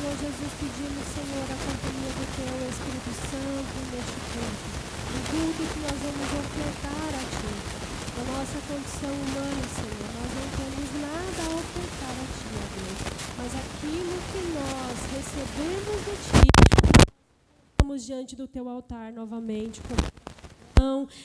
Senhor Jesus, pedimos, Senhor, a companhia do Teu Espírito Santo neste culto. O culto que nós vamos ofertar a Ti. A nossa condição humana, Senhor, nós não temos nada a ofertar a Ti, ó Deus. Mas aquilo que nós recebemos de Ti, nós estamos diante do Teu altar novamente,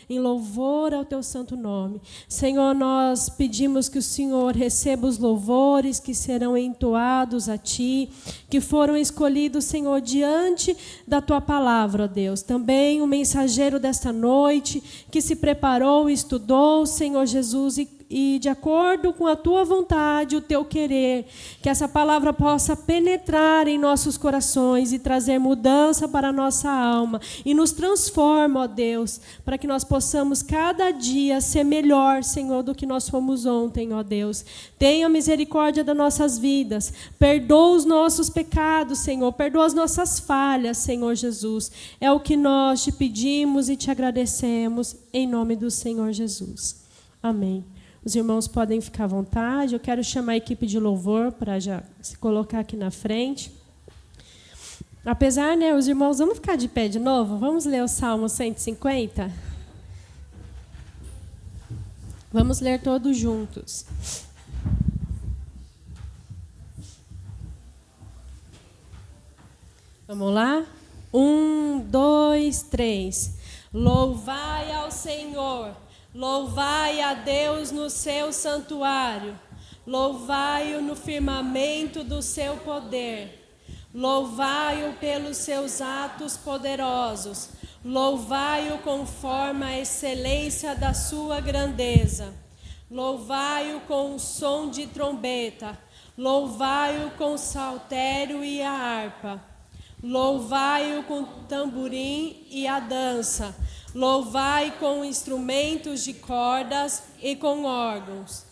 em louvor ao Teu santo nome. Senhor, nós pedimos que o Senhor receba os louvores que serão entoados a Ti, que foram escolhidos, Senhor, diante da Tua palavra, ó Deus. Também o mensageiro desta noite, que se preparou e estudou, Senhor Jesus, e de acordo com a Tua vontade, o Teu querer, que essa palavra possa penetrar em nossos corações e trazer mudança para a nossa alma e nos transforma, ó Deus, para que nós possamos cada dia ser melhor, Senhor, do que nós fomos ontem, ó Deus. Tenha misericórdia das nossas vidas, perdoa os nossos pecados, Senhor, perdoa as nossas falhas, Senhor Jesus. É o que nós te pedimos e te agradecemos, em nome do Senhor Jesus. Amém. Os irmãos podem ficar à vontade. Eu quero chamar a equipe de louvor para já se colocar aqui na frente. Apesar, né, os irmãos, vamos ficar de pé de novo? Vamos ler o Salmo 150? Vamos ler todos juntos. Vamos lá? 1, 2, 3. Louvai ao Senhor. Louvai a Deus no seu santuário, louvai-o no firmamento do seu poder, louvai-o pelos seus atos poderosos, louvai-o conforme a excelência da sua grandeza, louvai-o com o som de trombeta, louvai-o com o saltério e a harpa, louvai-o com o tamborim e a dança, louvai com instrumentos de cordas e com órgãos.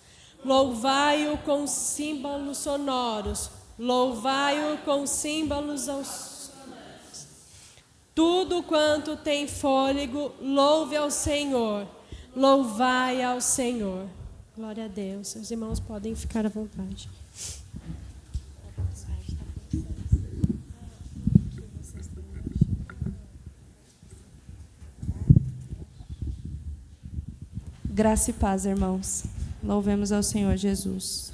Louvai-o com símbolos sonoros. Louvai-o com símbolos aos... Tudo quanto tem fôlego, louve ao Senhor. Louvai ao Senhor. Glória a Deus. Os irmãos podem ficar à vontade. Graça e paz, irmãos. Louvemos ao Senhor Jesus.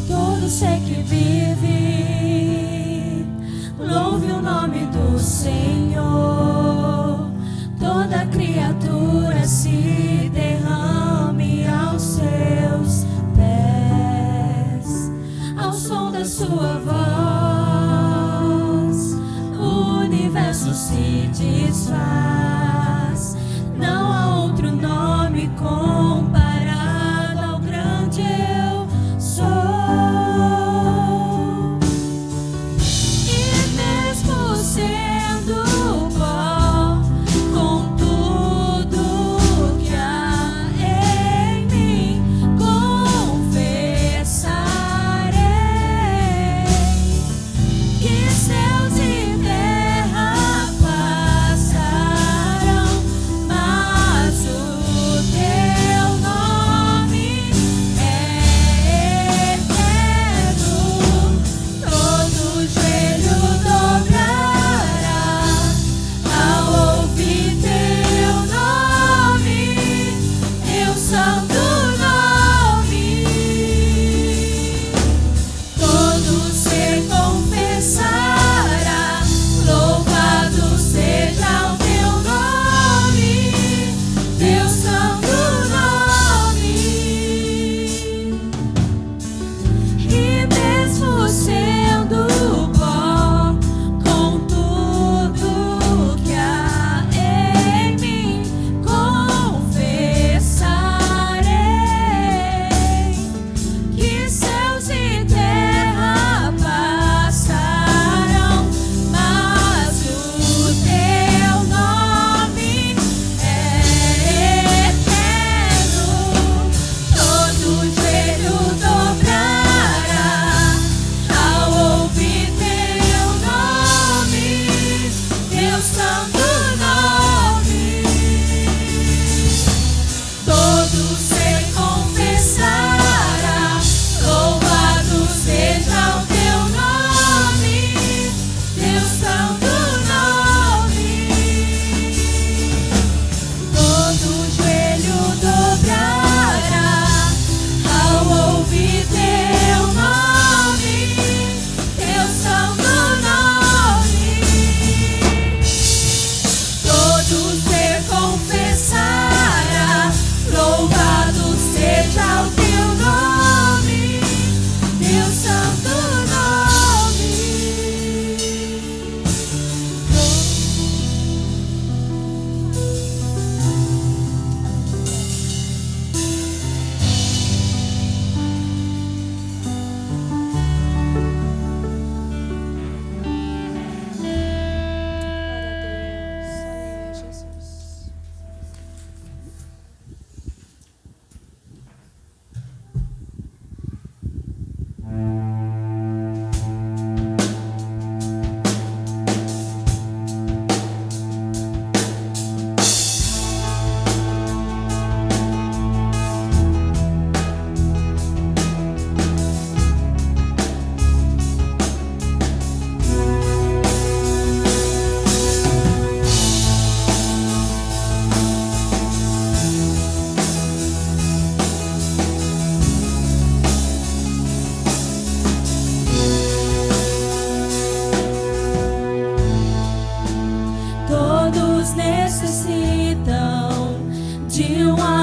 Todo ser que vive, louve o nome do Senhor. Toda criatura se derrame aos seus pés, ao som da sua voz, o universo se desfaz. Não há outro nome comparado ao grande eu sou. E mesmo sendo seus e terra passarão.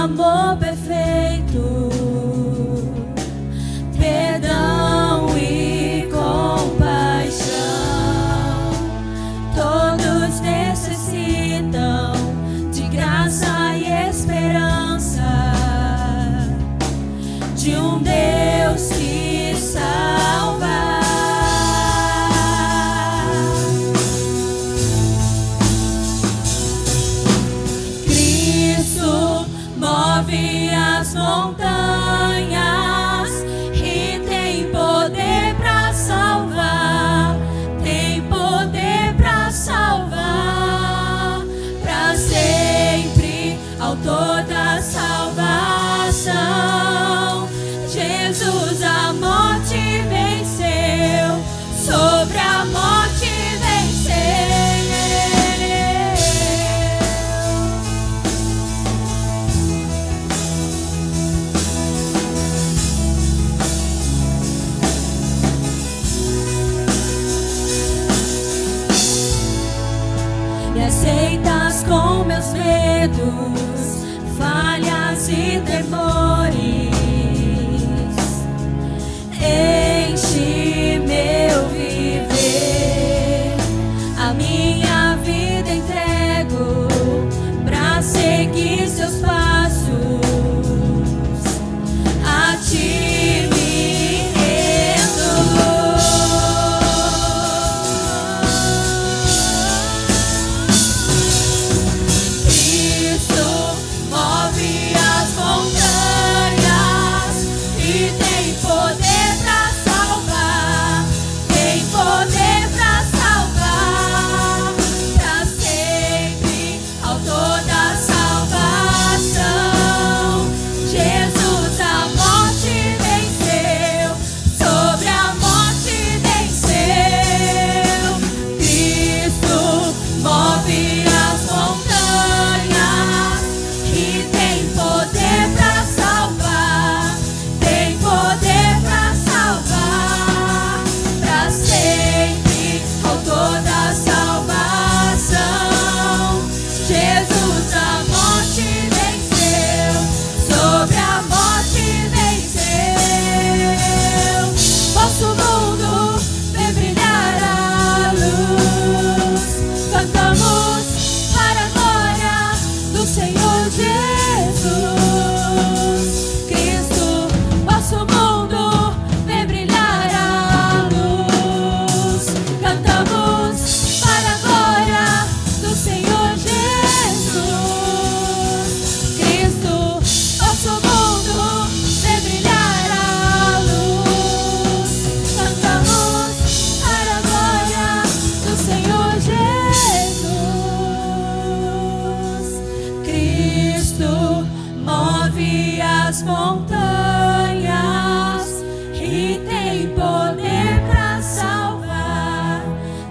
amor perfeito, perdão e compaixão. Todos necessitam de graça e esperança, de um Deus que salva. Cristo move as montanhas e tem poder para salvar, tem poder para salvar, para sempre, autor da salvação. Jesus a morte venceu, sobre a morte venceu. Me aceitas com meus medos, falhas e temores. Enche meu viver, a minha vida entrego pra seguir seus passos. A ti me rendo. Cristo move as montanhas e tem poder pra salvar, tem poder pra salvar, pra sempre, autor da salvação. Jesus a morte venceu, sobre a morte venceu. Cristo move as montanhas e tem poder pra salvar, tem poder pra salvar, pra sempre, autor da salvação. Jesus a morte venceu, sobre a morte venceu. Vosso mundo vê brilhar a luz, cantamos para a glória do Senhor Jesus. Cristo, vosso mundo vê brilhar a luz, cantamos para a glória do Senhor Jesus. Cristo, vosso mundo vê brilhar a luz, cantamos para a glória do Senhor Jesus. Cristo move as montanhas e tem poder pra salvar,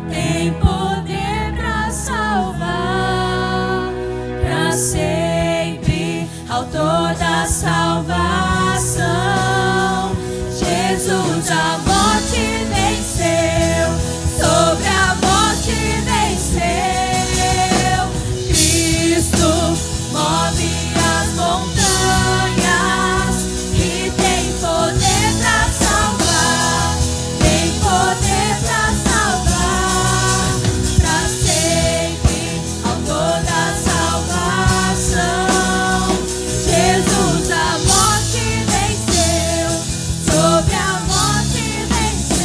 tem poder pra salvar, pra sempre, autor da salvação. Jesus a morte venceu, sobre a morte venceu. Cristo move as montanhas e tem poder pra salvar, tem poder pra salvar, pra sempre, autor da salvação. Jesus a morte venceu, sobre a morte venceu.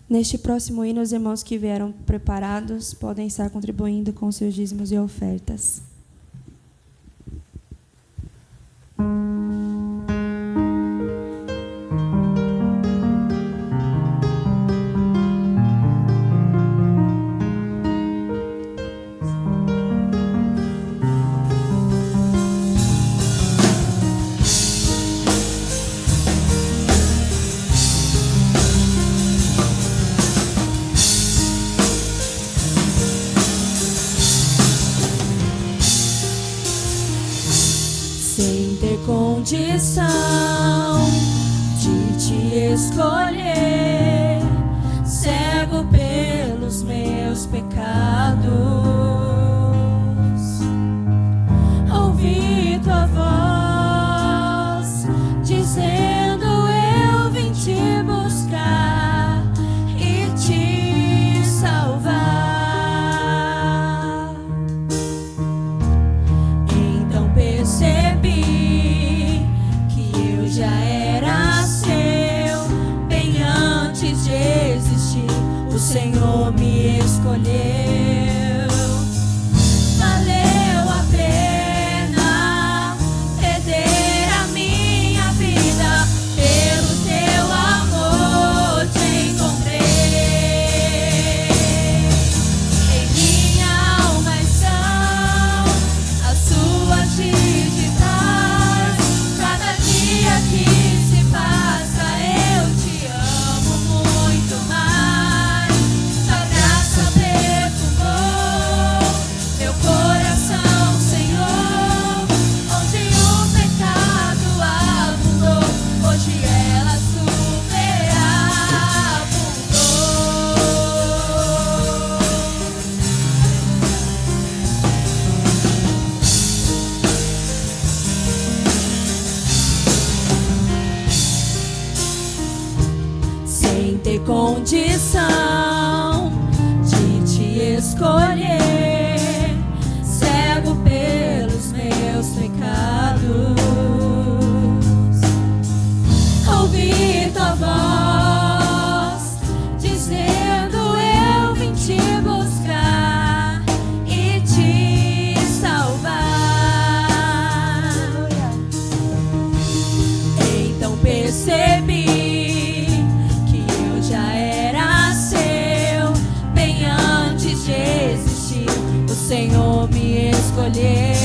Neste próximo hino, os irmãos que vieram preparados podem estar contribuindo com seus dízimos e ofertas. condição de te escolher, cego pelos meus pecados. Ouvi tua voz dizendo: eu vim te buscar e te salvar. Então percebi que eu já era seu bem antes de existir. O Senhor me escolheu. Valeu a pena perder a minha vida, pelo teu amor te encontrei. Em minha alma estão as suas digitais. Cada dia que se passa eu te amo muito mais. Tua graça perfumou meu coração, Senhor. Onde o pecado abundou, hoje ela superabundou. Sem ter condição de te escolher, cego pelos meus pecados. Ouvi tua voz dizendo: eu vim te buscar e te salvar. Então percebi que eu já era seu bem antes de existir. O Senhor me escolheu.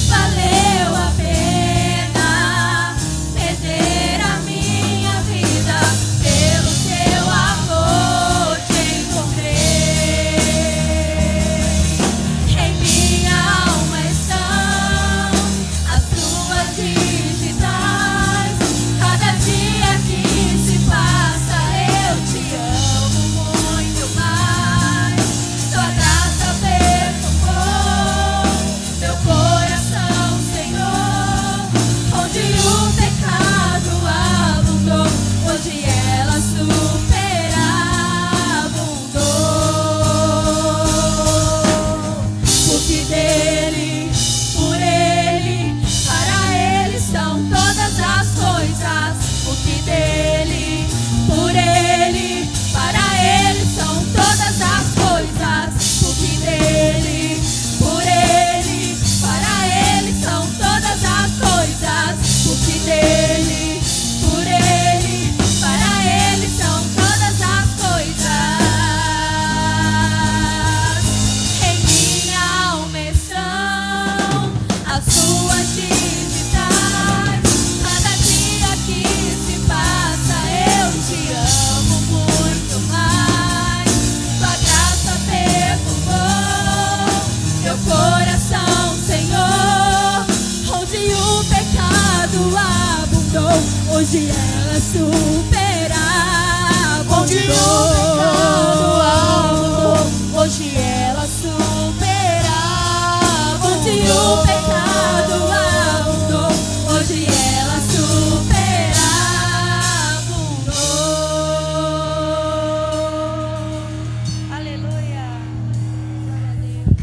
Valeu a pena perder a minha vida, pelo teu amor te encontrei. Em minha alma estão as tuas digitais. Cada dia que se passa eu te amo muito mais. Tua graça perfumou meu coração, Senhor. Onde o pecado abundou, hoje ela superabundou. Porque dele, por ele, para ele são todas as coisas. Porque dele, por ele, para ele são todas as coisas. Porque dele, por ele, para ele são todas as coisas. Porque dele, por ele, para ele são todas as coisas. Em minha alma estão as suas digitais. Cada dia que se passa eu te amo muito mais. Tua graça perfumou meu coração, Senhor. Onde o pecado abundou, hoje ela superabundou. Onde o pecado abundou, hoje ela superabundou. Onde o pecado abundou, hoje ela superabundou. Aleluia. Glória a Deus.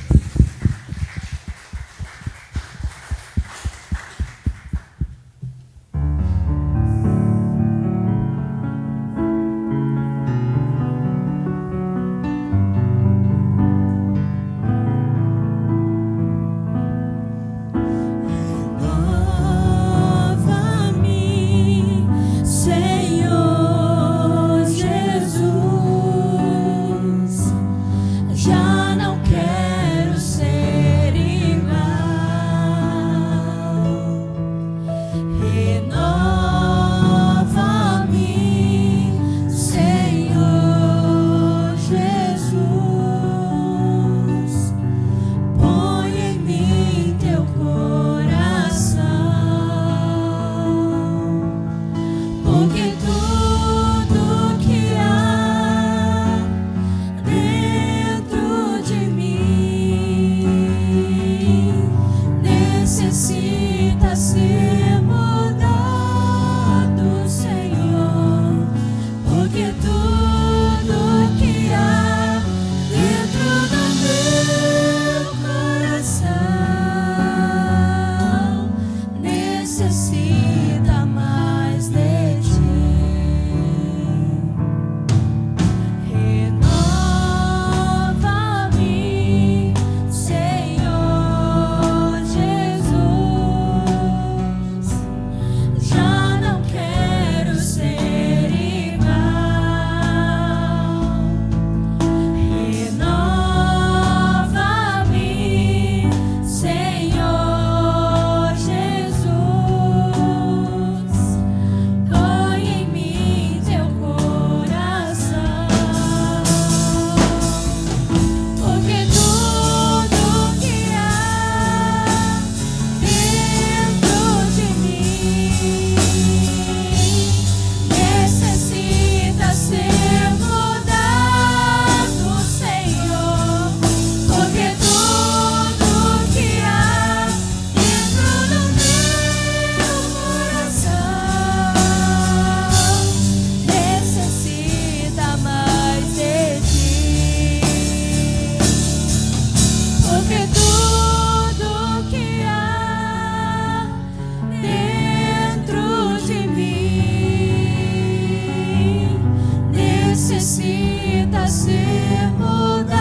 necessita ser mudado,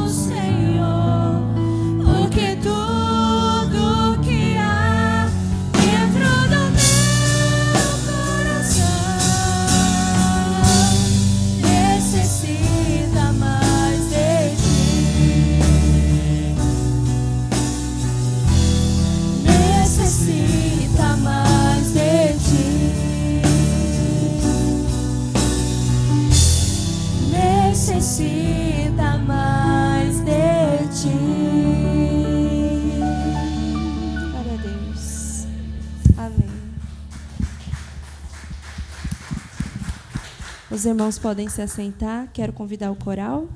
Senhor, porque tudo que há dentro do meu coração necessita mais de ti. Necessita mais de ti. Necessita mais de ti. Glória a Deus. Amém. Os irmãos podem se assentar. Quero convidar o coral.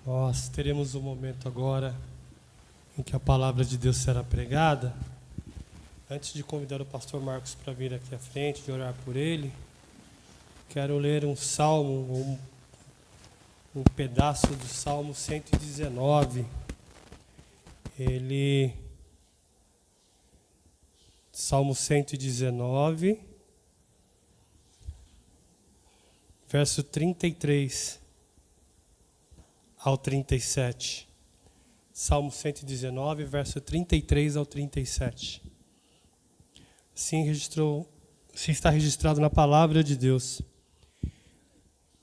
Nós teremos um momento agora em que a palavra de Deus será pregada. Antes de convidar o pastor Marcos para vir aqui à frente, de orar por ele, quero ler um salmo, um pedaço do Salmo 119. Salmo 119, verso 33 ao 37. Salmo 119, verso 33 ao 37. Assim está registrado na palavra de Deus.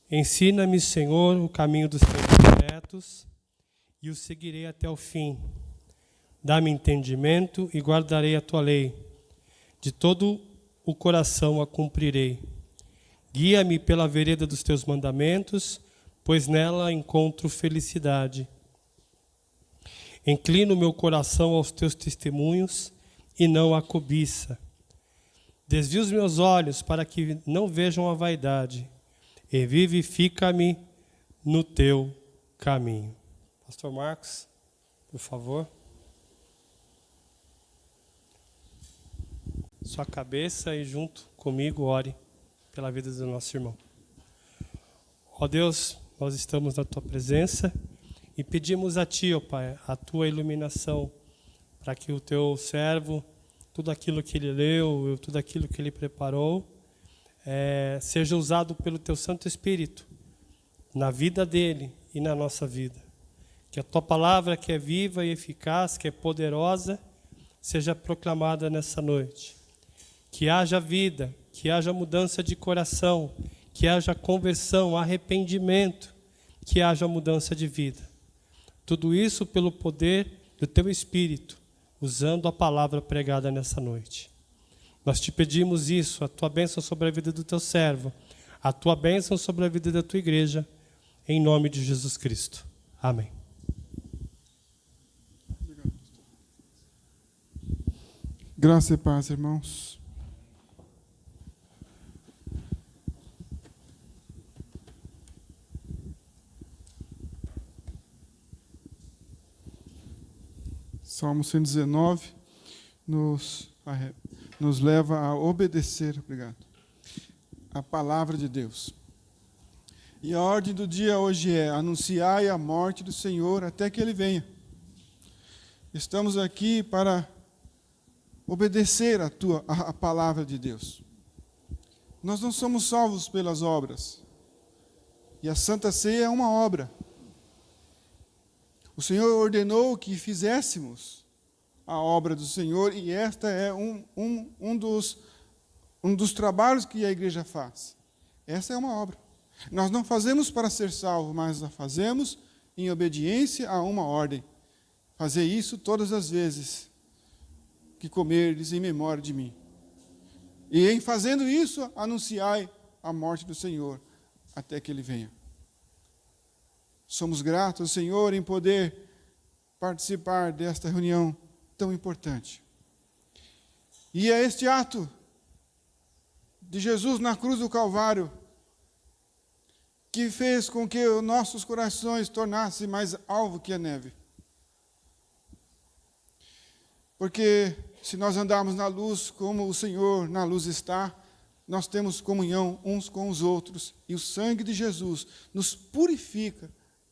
Ensina-me, Senhor, o caminho dos teus decretos, e o seguirei até o fim. Dá-me entendimento e guardarei a tua lei. De todo o coração a cumprirei. Guia-me pela vereda dos teus mandamentos, pois nela encontro felicidade. Inclino o meu coração aos teus testemunhos e não à cobiça. Desvia os meus olhos para que não vejam a vaidade, e vivifica-me no teu caminho. Pastor Marcos, por favor. Sua cabeça e junto comigo ore pela vida do nosso irmão. Ó Deus, nós estamos na tua presença e pedimos a ti, ó Pai, a tua iluminação para que o teu servo, tudo aquilo que ele leu, tudo aquilo que ele preparou, seja usado pelo teu Santo Espírito na vida dele e na nossa vida. Que a tua palavra, que é viva e eficaz, que é poderosa, seja proclamada nessa noite. Que haja vida, que haja mudança de coração, que haja conversão, arrependimento, que haja mudança de vida. Tudo isso pelo poder do teu Espírito, usando a palavra pregada nessa noite. Nós te pedimos isso, a tua bênção sobre a vida do teu servo, a tua bênção sobre a vida da tua igreja, em nome de Jesus Cristo. Amém. Graça e paz, irmãos. Salmo 119 nos leva a obedecer, a palavra de Deus. E a ordem do dia hoje é: anunciai a morte do Senhor até que Ele venha. Estamos aqui para obedecer a palavra de Deus. Nós não somos salvos pelas obras. E a Santa Ceia é uma obra. O Senhor ordenou que fizéssemos a obra do Senhor, e esta é um dos trabalhos que a igreja faz. Essa é uma obra. Nós não fazemos para ser salvos, mas a fazemos em obediência a uma ordem. Fazer isso todas as vezes que comerdes em memória de mim. E em fazendo isso, anunciai a morte do Senhor até que Ele venha. Somos gratos ao Senhor em poder participar desta reunião tão importante. E é este ato de Jesus na cruz do Calvário que fez com que os nossos corações tornassem mais alvo que a neve. Porque se nós andarmos na luz como o Senhor na luz está, nós temos comunhão uns com os outros, e o sangue de Jesus nos purifica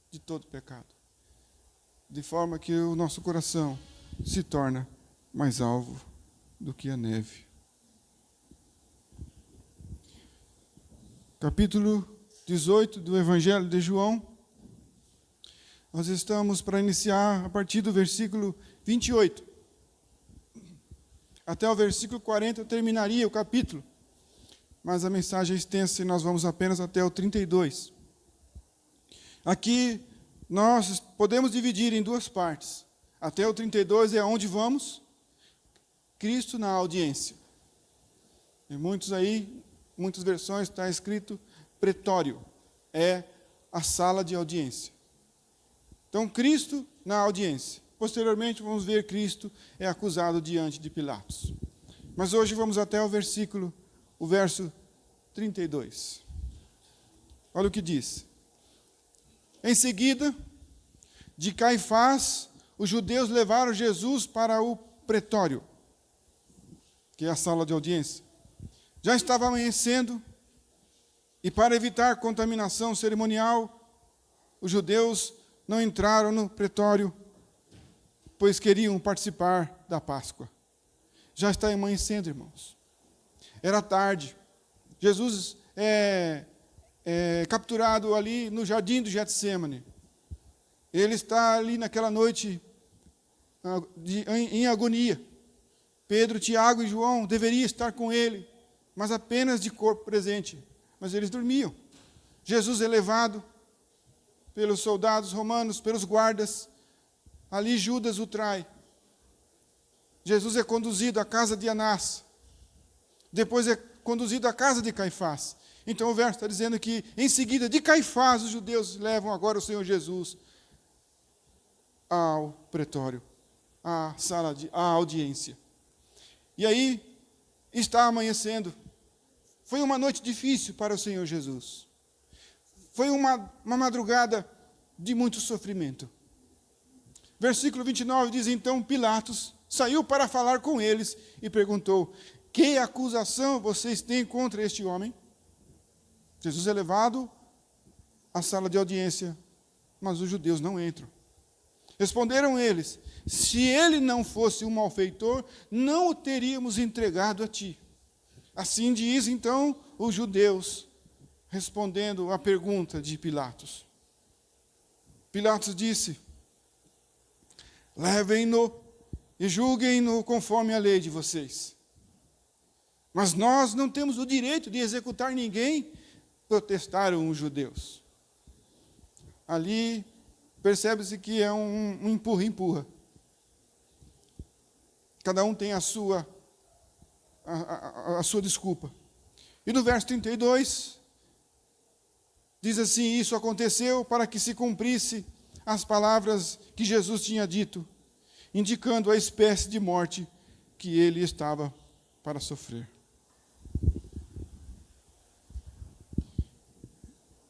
de todo pecado, de forma que o nosso coração se torna mais alvo do que a neve. Capítulo 18 do Evangelho de João. Nós estamos para iniciar a partir do versículo 28. Até o versículo 40 eu terminaria o capítulo, mas a mensagem é extensa e nós vamos apenas até o 32. Aqui nós podemos dividir em duas partes. Até o 32 é onde vamos. Cristo na audiência. Em muitas versões está escrito pretório. É a sala de audiência. Então, Cristo na audiência. Posteriormente, vamos ver Cristo é acusado diante de Pilatos. Mas hoje vamos até o verso 32. Olha o que diz. Em seguida, de Caifás, os judeus levaram Jesus para o pretório, que é a sala de audiência. Já estava amanhecendo, e para evitar contaminação cerimonial, os judeus não entraram no pretório, pois queriam participar da Páscoa. Já está amanhecendo, irmãos. Era tarde. Jesus é capturado ali no jardim do Getsêmani. Ele está ali naquela noite em agonia. Pedro, Tiago e João deveriam estar com ele, mas apenas de corpo presente. Mas eles dormiam. Jesus é levado pelos soldados romanos, pelos guardas. Ali Judas o trai. Jesus é conduzido à casa de Anás. Depois é conduzido à casa de Caifás. Então o verso está dizendo que, em seguida, de Caifás, os judeus levam agora o Senhor Jesus ao pretório, à sala à audiência. E aí, está amanhecendo. Foi uma noite difícil para o Senhor Jesus. Foi uma madrugada de muito sofrimento. Versículo 29 diz, então Pilatos saiu para falar com eles e perguntou, que acusação vocês têm contra este homem? Jesus é levado à sala de audiência, mas os judeus não entram. Responderam eles, se ele não fosse um malfeitor, não o teríamos entregado a ti. Assim diz, então, os judeus, respondendo à pergunta de Pilatos. Pilatos disse, levem-no e julguem-no conforme a lei de vocês. Mas nós não temos o direito de executar ninguém, protestaram os judeus. Ali percebe-se que é um empurra-empurra. Cada um tem a sua desculpa. E no verso 32, diz assim, isso aconteceu para que se cumprisse as palavras que Jesus tinha dito, indicando a espécie de morte que ele estava para sofrer.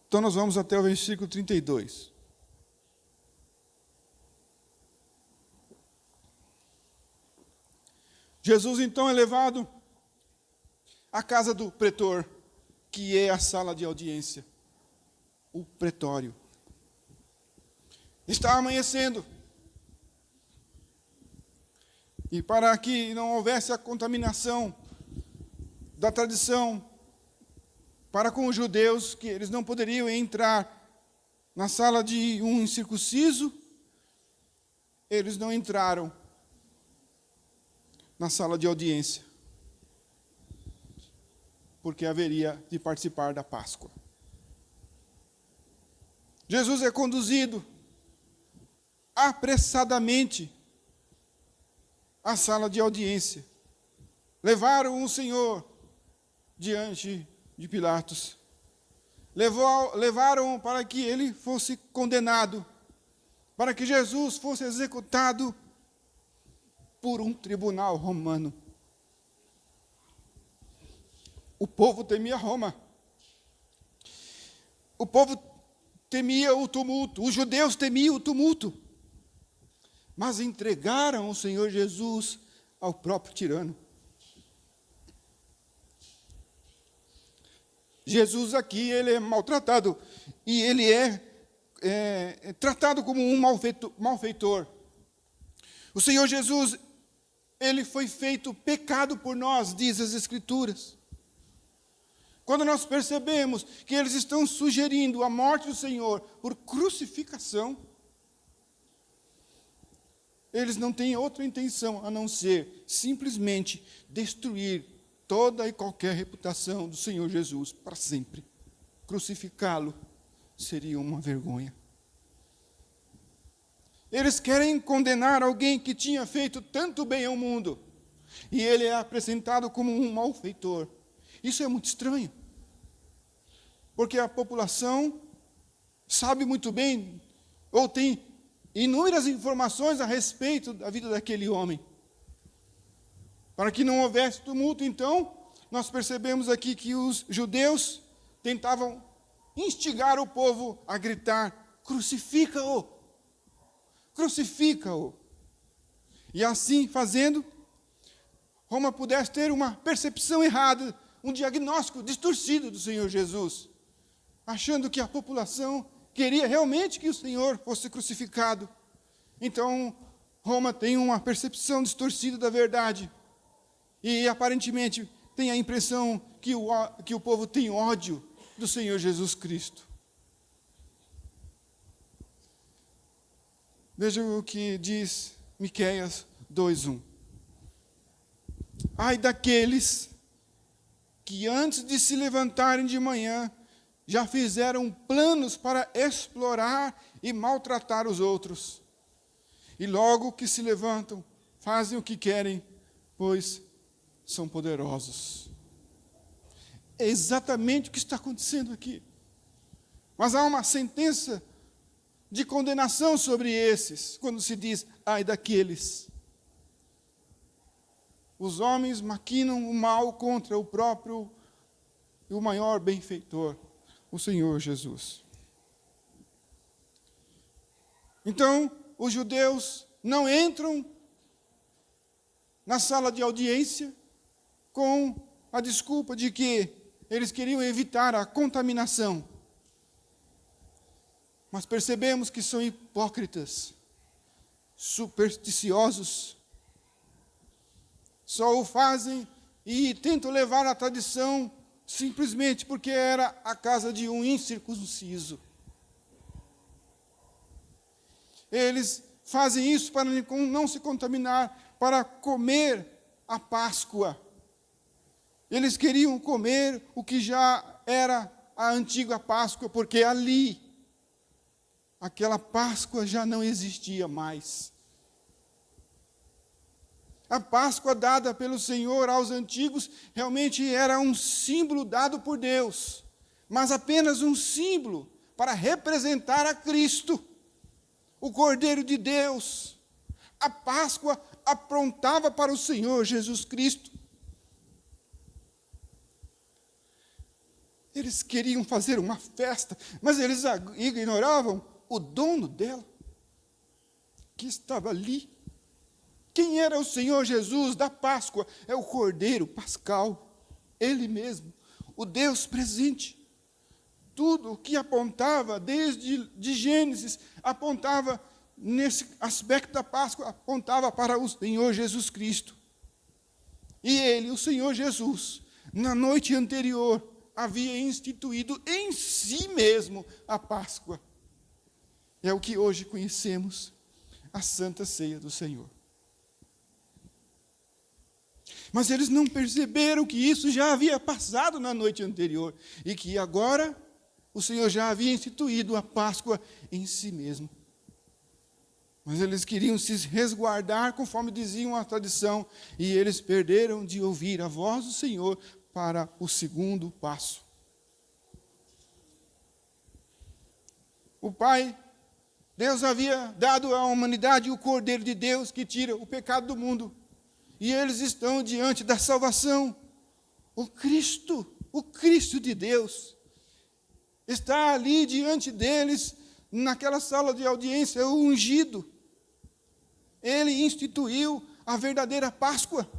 Então nós vamos até o versículo 32. Jesus então é levado à casa do pretor, que é a sala de audiência, o pretório. Está amanhecendo. E para que não houvesse a contaminação da tradição para com os judeus, que eles não poderiam entrar na sala de um incircunciso, eles não entraram na sala de audiência, porque haveria de participar da Páscoa. Jesus é conduzido apressadamente à sala de audiência. Levaram o Senhor diante de Pilatos. Levaram para que ele fosse condenado, para que Jesus fosse executado por um tribunal romano. O povo temia Roma. O povo temia o tumulto. Os judeus temiam o tumulto. Mas entregaram o Senhor Jesus ao próprio tirano. Jesus aqui, ele é maltratado. E ele é tratado como um malfeitor. O Senhor Jesus, ele foi feito pecado por nós, diz as Escrituras. Quando nós percebemos que eles estão sugerindo a morte do Senhor por crucificação, eles não têm outra intenção a não ser simplesmente destruir toda e qualquer reputação do Senhor Jesus para sempre. Crucificá-lo seria uma vergonha. Eles querem condenar alguém que tinha feito tanto bem ao mundo, e ele é apresentado como um malfeitor. Isso é muito estranho, porque a população sabe muito bem, ou tem inúmeras informações a respeito da vida daquele homem. Para que não houvesse tumulto, então, nós percebemos aqui que os judeus tentavam instigar o povo a gritar, crucifica-o. crucifica-o. E assim fazendo, Roma pudesse ter uma percepção errada, um diagnóstico distorcido do Senhor Jesus, achando que a população queria realmente que o Senhor fosse crucificado. Então, Roma tem uma percepção distorcida da verdade e, aparentemente, tem a impressão que o povo tem ódio do Senhor Jesus Cristo. Veja o que diz Miqueias 2:1. Ai daqueles que antes de se levantarem de manhã já fizeram planos para explorar e maltratar os outros. E logo que se levantam, fazem o que querem, pois são poderosos. É exatamente o que está acontecendo aqui. Mas há uma sentença de condenação sobre esses, quando se diz, ai daqueles. Os homens maquinam o mal contra o próprio e o maior benfeitor, o Senhor Jesus. Então, os judeus não entram na sala de audiência com a desculpa de que eles queriam evitar a contaminação. Mas percebemos que são hipócritas, supersticiosos. Só o fazem e tentam levar a tradição simplesmente porque era a casa de um incircunciso. Eles fazem isso para não se contaminar, para comer a Páscoa. Eles queriam comer o que já era a antiga Páscoa, porque ali, aquela Páscoa já não existia mais. A Páscoa dada pelo Senhor aos antigos realmente era um símbolo dado por Deus, mas apenas um símbolo para representar a Cristo, o Cordeiro de Deus. A Páscoa apontava para o Senhor Jesus Cristo. Eles queriam fazer uma festa, mas eles ignoravam o dono dela, que estava ali. Quem era o Senhor Jesus da Páscoa? É o Cordeiro Pascal, Ele mesmo, o Deus presente. Tudo o que apontava, desde de Gênesis, apontava nesse aspecto da Páscoa, apontava para o Senhor Jesus Cristo. E Ele, o Senhor Jesus, na noite anterior, havia instituído em si mesmo a Páscoa. É o que hoje conhecemos, a Santa Ceia do Senhor. Mas eles não perceberam que isso já havia passado na noite anterior e que agora o Senhor já havia instituído a Páscoa em si mesmo. Mas eles queriam se resguardar conforme diziam a tradição e eles perderam de ouvir a voz do Senhor para o segundo passo. O Pai, Deus havia dado à humanidade o Cordeiro de Deus que tira o pecado do mundo. E eles estão diante da salvação. O Cristo de Deus, está ali diante deles, naquela sala de audiência, o ungido. Ele instituiu a verdadeira Páscoa.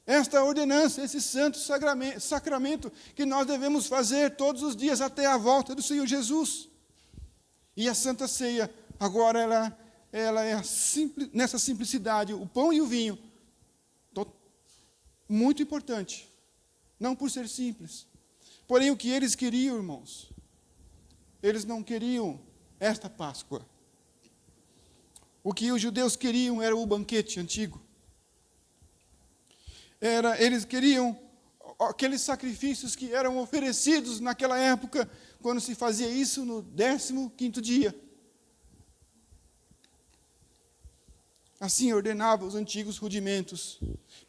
Esta ordenança, esse santo sacramento que nós devemos fazer todos os dias até a volta do Senhor Jesus. E a Santa Ceia, agora ela é nessa simplicidade, o pão e o vinho, muito importante, não por ser simples. Porém, o que eles queriam, irmãos, eles não queriam esta Páscoa. O que os judeus queriam era o banquete antigo. Eles queriam aqueles sacrifícios que eram oferecidos naquela época, quando se fazia isso no 15º dia. Assim ordenava os antigos rudimentos.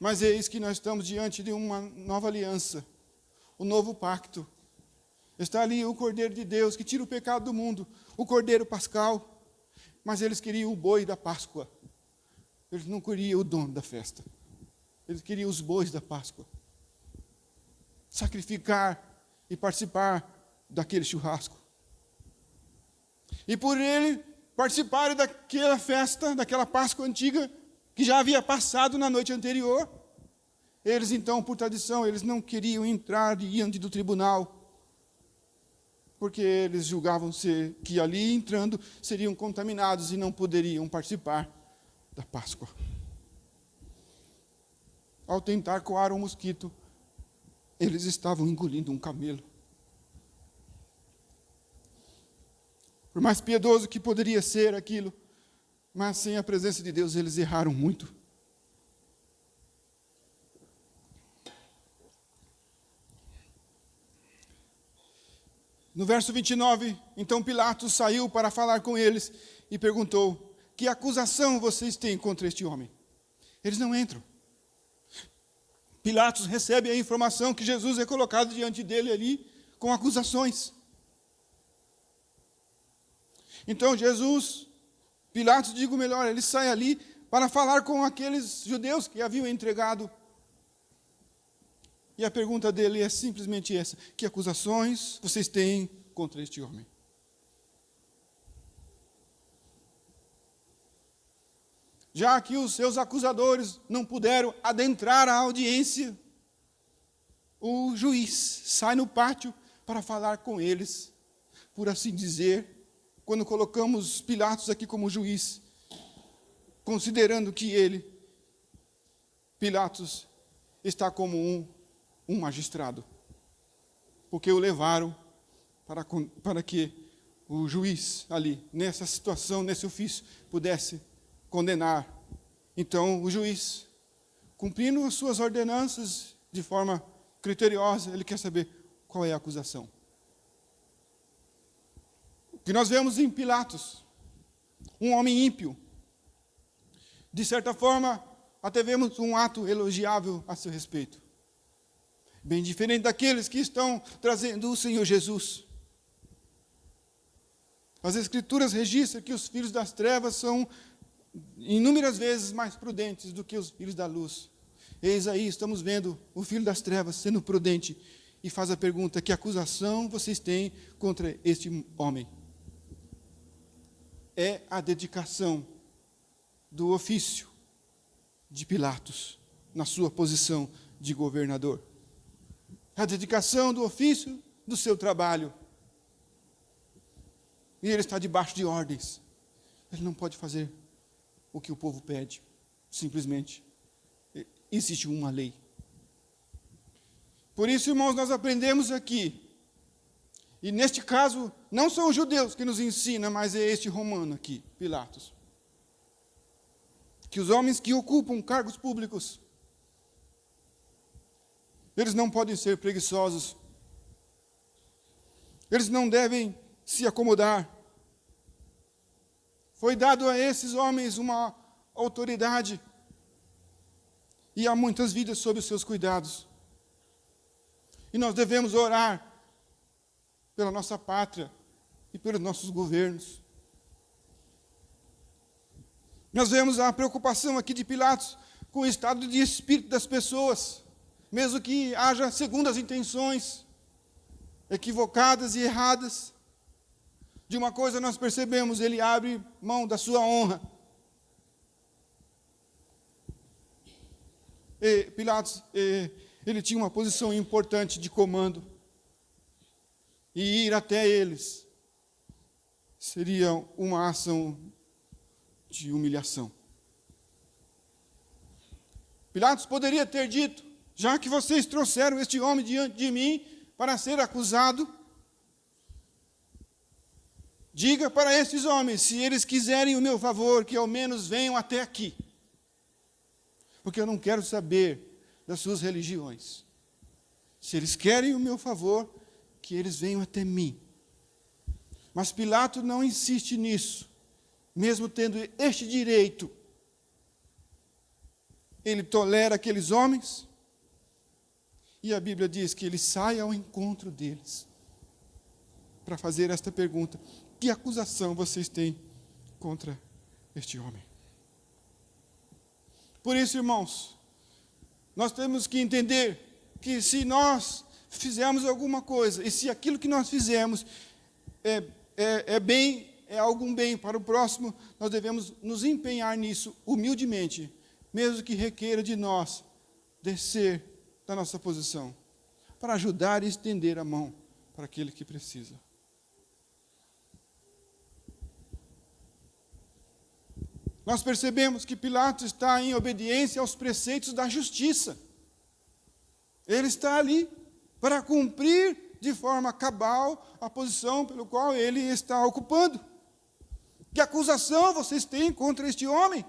Mas eis que nós estamos diante de uma nova aliança, o novo pacto. Está ali o Cordeiro de Deus que tira o pecado do mundo, o Cordeiro Pascal. Mas eles queriam o boi da Páscoa. Eles não queriam o dono da festa. Eles queriam os bois da Páscoa. Sacrificar e participar daquele churrasco. E por participarem daquela festa, daquela Páscoa antiga, que já havia passado na noite anterior. Eles, então, por tradição, eles não queriam entrar diante do tribunal, porque eles julgavam-se que ali entrando seriam contaminados e não poderiam participar da Páscoa. Ao tentar coar um mosquito, eles estavam engolindo um camelo. Por mais piedoso que poderia ser aquilo, mas sem a presença de Deus eles erraram muito. No verso 29, então Pilatos saiu para falar com eles e perguntou: que acusação vocês têm contra este homem? Eles não entram. Pilatos recebe a informação que Jesus é colocado diante dele ali com acusações. Então Pilatos, digo melhor, ele sai ali para falar com aqueles judeus que haviam entregado. E a pergunta dele é simplesmente essa: que acusações vocês têm contra este homem? Já que os seus acusadores não puderam adentrar a audiência, o juiz sai no pátio para falar com eles, por assim dizer. Quando colocamos Pilatos aqui como juiz, considerando que Pilatos, está como um magistrado, porque o levaram para que o juiz ali, nessa situação, nesse ofício, pudesse condenar. Então, o juiz, cumprindo as suas ordenanças de forma criteriosa, ele quer saber qual é a acusação. O que nós vemos em Pilatos, um homem ímpio, de certa forma, até vemos um ato elogiável a seu respeito. Bem diferente daqueles que estão trazendo o Senhor Jesus. As Escrituras registram que os filhos das trevas são inúmeras vezes mais prudentes do que os filhos da luz. Eis aí, estamos vendo o filho das trevas sendo prudente e faz a pergunta: que acusação vocês têm contra este homem? É a dedicação do ofício de Pilatos na sua posição de governador. A dedicação do ofício do seu trabalho. E ele está debaixo de ordens. Ele não pode fazer o que o povo pede. Simplesmente existe uma lei. Por isso, irmãos, nós aprendemos aqui. E neste caso, não são os judeus que nos ensinam, mas é este romano aqui, Pilatos. Que os homens que ocupam cargos públicos, eles não podem ser preguiçosos. Eles não devem se acomodar. Foi dado a esses homens uma autoridade e há muitas vidas sob os seus cuidados. E nós devemos orar pela nossa pátria e pelos nossos governos. Nós vemos a preocupação aqui de Pilatos com o estado de espírito das pessoas, mesmo que haja segundas intenções, equivocadas e erradas. De uma coisa nós percebemos: ele abre mão da sua honra. Pilatos, ele tinha uma posição importante de comando. E ir até eles seria uma ação de humilhação. Pilatos poderia ter dito: já que vocês trouxeram este homem diante de mim para ser acusado, diga para estes homens, se eles quiserem o meu favor, que ao menos venham até aqui. Porque eu não quero saber das suas religiões. Se eles querem o meu favor, que eles venham até mim. Mas Pilatos não insiste nisso, mesmo tendo este direito. Ele tolera aqueles homens, e a Bíblia diz que ele sai ao encontro deles, para fazer esta pergunta: que acusação vocês têm contra este homem? Por isso, irmãos, nós temos que entender que se nós fizermos alguma coisa, e se aquilo que nós fizemos é algum bem para o próximo, nós devemos nos empenhar nisso humildemente, mesmo que requeira de nós descer da nossa posição, para ajudar e estender a mão para aquele que precisa. Nós percebemos que Pilatos está em obediência aos preceitos da justiça. Ele está ali para cumprir de forma cabal a posição pelo qual ele está ocupando. Que acusação vocês têm contra este homem?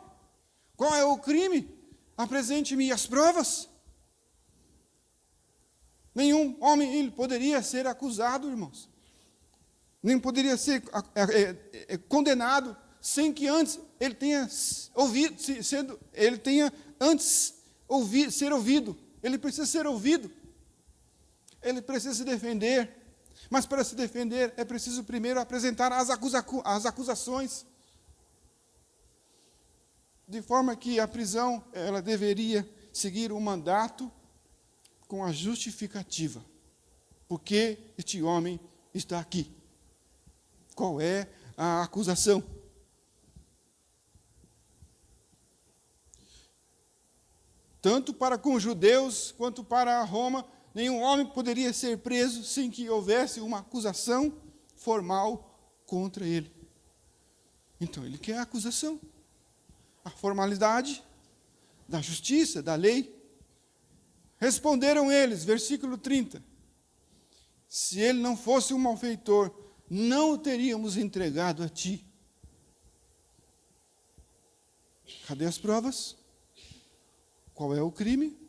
Qual é o crime? Apresente-me as provas. Nenhum homem ele poderia ser acusado, irmãos. Nem poderia ser condenado sem que antes ele tenha ouvido, ser ouvido. Ele precisa ser ouvido. Ele precisa se defender. Mas para se defender é preciso primeiro apresentar as acusações. De forma que a prisão ela deveria seguir o mandato com a justificativa. Por que este homem está aqui? Qual é a acusação? Tanto para com os judeus quanto para Roma, nenhum homem poderia ser preso sem que houvesse uma acusação formal contra ele. Então, ele quer a acusação, a formalidade da justiça, da lei. Responderam eles, versículo 30, se ele não fosse um malfeitor, não o teríamos entregado a ti. Cadê as provas? Qual é o crime?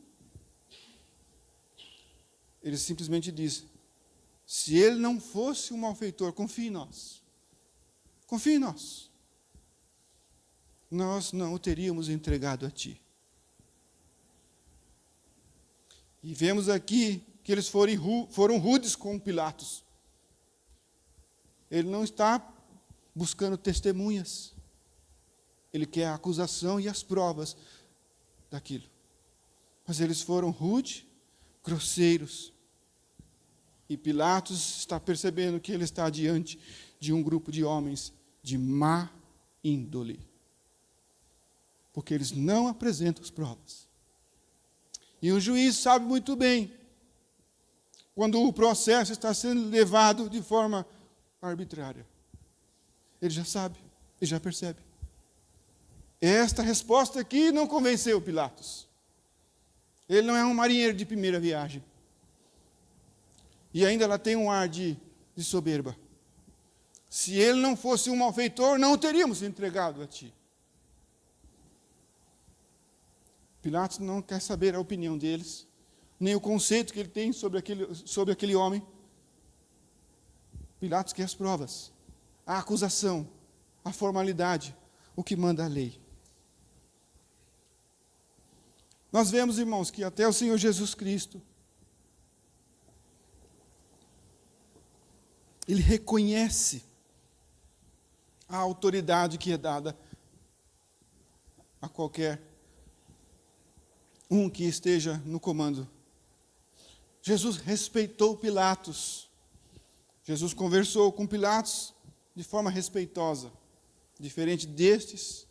Ele simplesmente diz, se ele não fosse um malfeitor, confie em nós. Confie em nós. Nós não o teríamos entregado a ti. E vemos aqui que eles foram rudes com Pilatos. Ele não está buscando testemunhas. Ele quer a acusação e as provas daquilo. Mas eles foram rudes, grosseiros. E Pilatos está percebendo que ele está diante de um grupo de homens de má índole. Porque eles não apresentam as provas. E o juiz sabe muito bem quando o processo está sendo levado de forma arbitrária. Ele já sabe, ele já percebe. Esta resposta aqui não convenceu Pilatos. Ele não é um marinheiro de primeira viagem. E ainda ela tem um ar de soberba. Se ele não fosse um malfeitor, não o teríamos entregado a ti. Pilatos não quer saber a opinião deles, nem o conceito que ele tem sobre aquele homem. Pilatos quer as provas, a acusação, a formalidade, o que manda a lei. Nós vemos, irmãos, que até o Senhor Jesus Cristo, ele reconhece a autoridade que é dada a qualquer um que esteja no comando. Jesus respeitou Pilatos. Jesus conversou com Pilatos de forma respeitosa, diferente destes,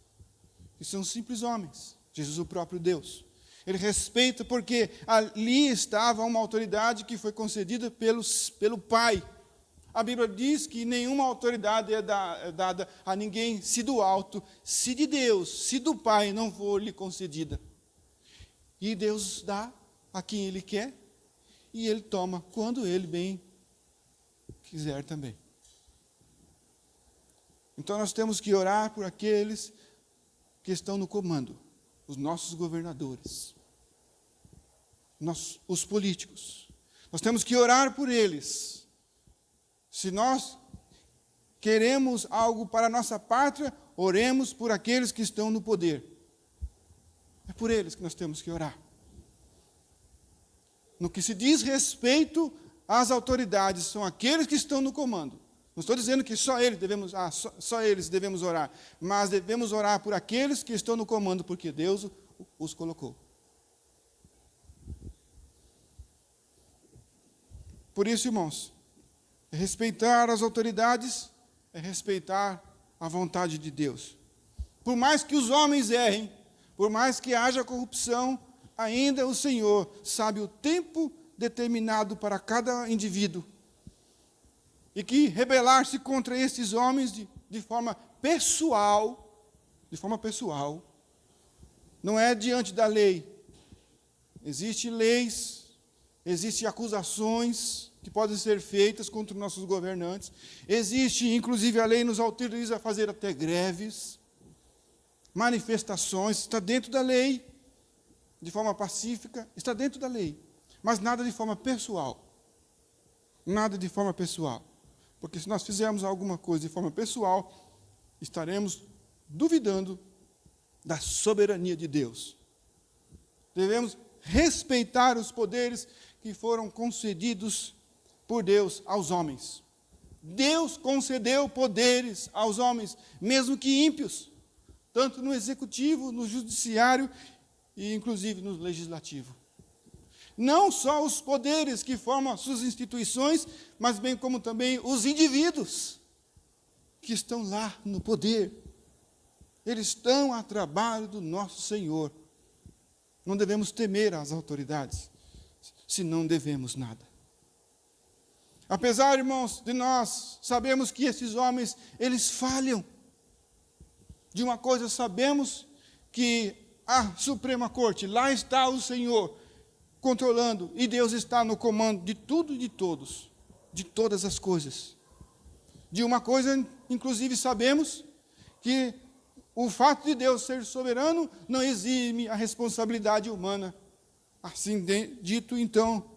que são simples homens. Jesus, o próprio Deus. Ele respeita porque ali estava uma autoridade que foi concedida pelo Pai. A Bíblia diz que nenhuma autoridade é dada a ninguém, se do alto, se de Deus, se do Pai não for lhe concedida. E Deus dá a quem Ele quer, e Ele toma quando Ele bem quiser também. Então nós temos que orar por aqueles que estão no comando, os nossos governadores, os políticos. Nós temos que orar por eles. Se nós queremos algo para a nossa pátria, oremos por aqueles que estão no poder. É por eles que nós temos que orar. No que se diz respeito às autoridades, são aqueles que estão no comando. Não estou dizendo que só eles devemos orar, mas devemos orar por aqueles que estão no comando, porque Deus os colocou. Por isso, irmãos, respeitar as autoridades é respeitar a vontade de Deus. Por mais que os homens errem, por mais que haja corrupção, ainda o Senhor sabe o tempo determinado para cada indivíduo. E que rebelar-se contra esses homens de forma pessoal, não é diante da lei. Existem leis, existem acusações que podem ser feitas contra os nossos governantes. Existe, inclusive, a lei nos autoriza a fazer até greves, manifestações, está dentro da lei, de forma pacífica, está dentro da lei, mas nada de forma pessoal. Nada de forma pessoal. Porque se nós fizermos alguma coisa de forma pessoal, estaremos duvidando da soberania de Deus. Devemos respeitar os poderes que foram concedidos por Deus aos homens. Deus concedeu poderes aos homens, mesmo que ímpios, tanto no executivo, no judiciário e inclusive no legislativo. Não só os poderes que formam as suas instituições, mas bem como também os indivíduos que estão lá no poder. Eles estão a trabalho do nosso Senhor. Não devemos temer as autoridades, se não devemos nada. Apesar, irmãos, de nós sabemos que esses homens, eles falham. De uma coisa sabemos, que a Suprema Corte, lá está o Senhor controlando, e Deus está no comando de tudo e de todos, de todas as coisas. De uma coisa, inclusive, sabemos que o fato de Deus ser soberano não exime a responsabilidade humana. Assim dito, então,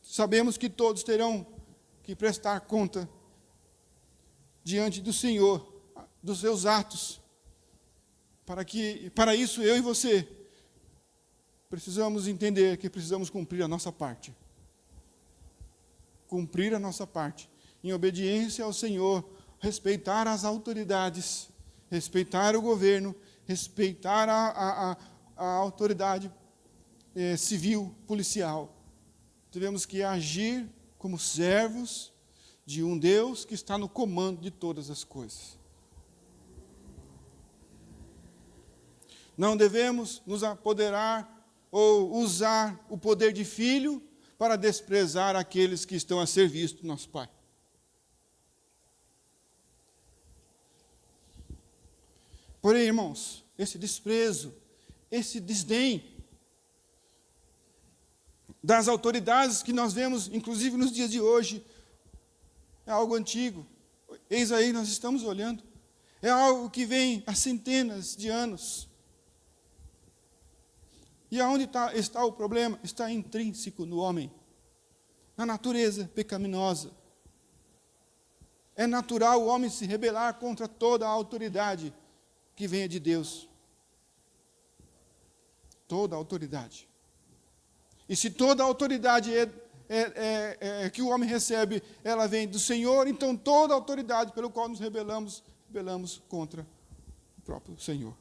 sabemos que todos terão que prestar conta diante do Senhor, dos seus atos. Para isso, eu e você precisamos entender que precisamos cumprir a nossa parte. Cumprir a nossa parte. Em obediência ao Senhor, respeitar as autoridades, respeitar o governo, respeitar a autoridade civil, policial. Tivemos que agir como servos de um Deus que está no comando de todas as coisas. Não devemos nos apoderar ou usar o poder de filho para desprezar aqueles que estão a serviço do nosso Pai. Porém, irmãos, esse desprezo, esse desdém das autoridades que nós vemos, inclusive nos dias de hoje, é algo antigo. Eis aí, nós estamos olhando. É algo que vem há centenas de anos. E aonde está o problema? Está intrínseco no homem, na natureza pecaminosa. É natural o homem se rebelar contra toda a autoridade que venha de Deus. Toda a autoridade. E se toda a autoridade que o homem recebe, ela vem do Senhor, então toda a autoridade pelo qual nos rebelamos contra o próprio Senhor.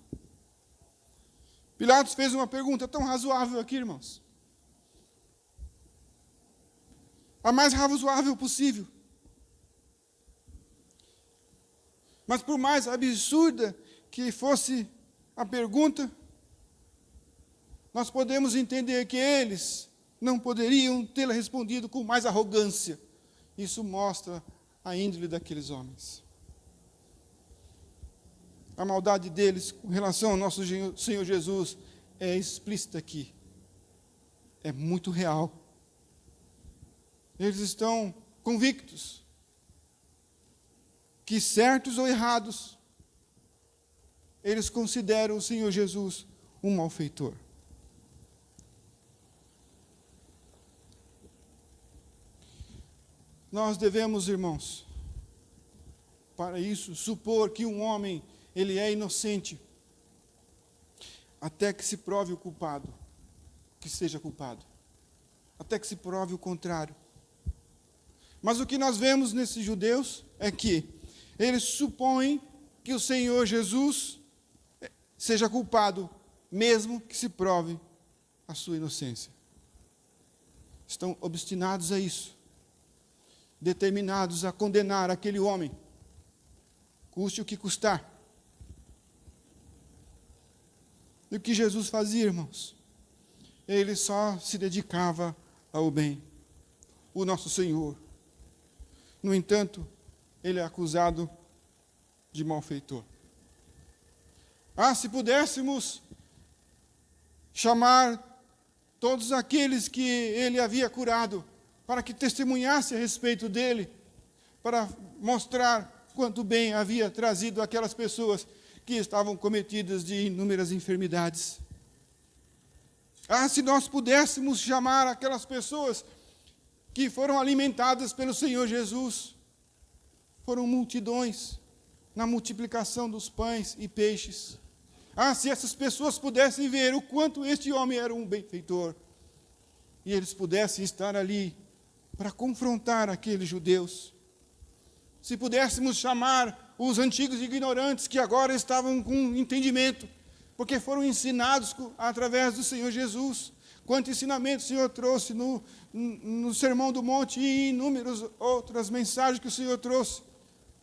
Pilatos fez uma pergunta tão razoável aqui, irmãos. A mais razoável possível. Mas por mais absurda que fosse a pergunta, nós podemos entender que eles não poderiam tê-la respondido com mais arrogância. Isso mostra a índole daqueles homens. A maldade deles com relação ao nosso Senhor Jesus é explícita aqui. É muito real. Eles estão convictos que, certos ou errados, eles consideram o Senhor Jesus um malfeitor. Nós devemos, irmãos, para isso, supor que um homem ele é inocente, até que se prove o culpado, que seja culpado, até que se prove o contrário. Mas o que nós vemos nesses judeus é que eles supõem que o Senhor Jesus seja culpado, mesmo que se prove a sua inocência. Estão obstinados a isso, determinados a condenar aquele homem. custe o que custar. E o que Jesus fazia, irmãos? Ele só se dedicava ao bem. O nosso Senhor. No entanto, ele é acusado de malfeitor. Se pudéssemos chamar todos aqueles que ele havia curado, para que testemunhasse a respeito dele, para mostrar quanto bem havia trazido aquelas pessoas que estavam cometidas de inúmeras enfermidades. Se nós pudéssemos chamar aquelas pessoas que foram alimentadas pelo Senhor Jesus, foram multidões na multiplicação dos pães e peixes. Se essas pessoas pudessem ver o quanto este homem era um benfeitor, e eles pudessem estar ali para confrontar aqueles judeus. Se pudéssemos chamar os antigos ignorantes que agora estavam com entendimento, porque foram ensinados através do Senhor Jesus. Quanto ensinamento o Senhor trouxe no Sermão do Monte e inúmeras outras mensagens que o Senhor trouxe.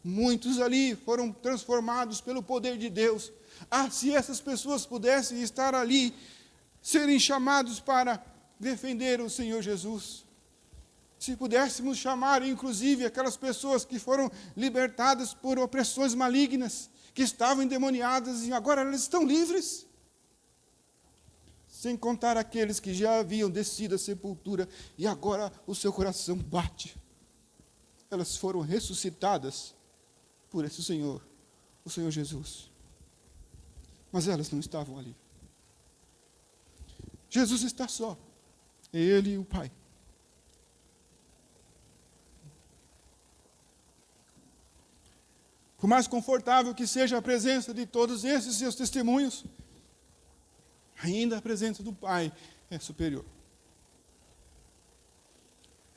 Muitos ali foram transformados pelo poder de Deus. Se essas pessoas pudessem estar ali, serem chamados para defender o Senhor Jesus. Se pudéssemos chamar, inclusive, aquelas pessoas que foram libertadas por opressões malignas, que estavam endemoniadas e agora elas estão livres. Sem contar aqueles que já haviam descido à sepultura e agora o seu coração bate. Elas foram ressuscitadas por esse Senhor, o Senhor Jesus. Mas elas não estavam ali. Jesus está só. É Ele e o Pai. Por mais confortável que seja a presença de todos esses seus testemunhos, ainda a presença do Pai é superior.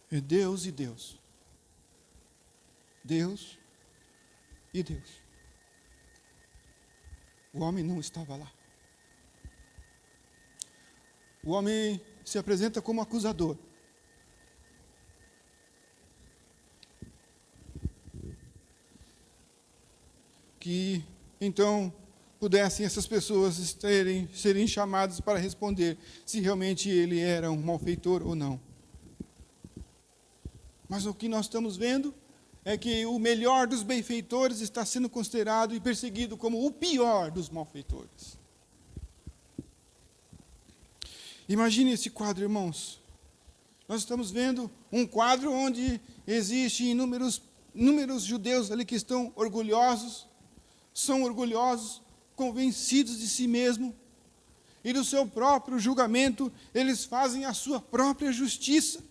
É Deus e Deus. Deus e Deus. O homem não estava lá. O homem se apresenta como acusador. Que então pudessem essas pessoas serem chamadas para responder se realmente ele era um malfeitor ou não. Mas o que nós estamos vendo é que o melhor dos benfeitores está sendo considerado e perseguido como o pior dos malfeitores. Imagine esse quadro, irmãos. Nós estamos vendo um quadro onde existem inúmeros judeus ali que estão orgulhosos, são orgulhosos, convencidos de si mesmo, e do seu próprio julgamento, eles fazem a sua própria justiça.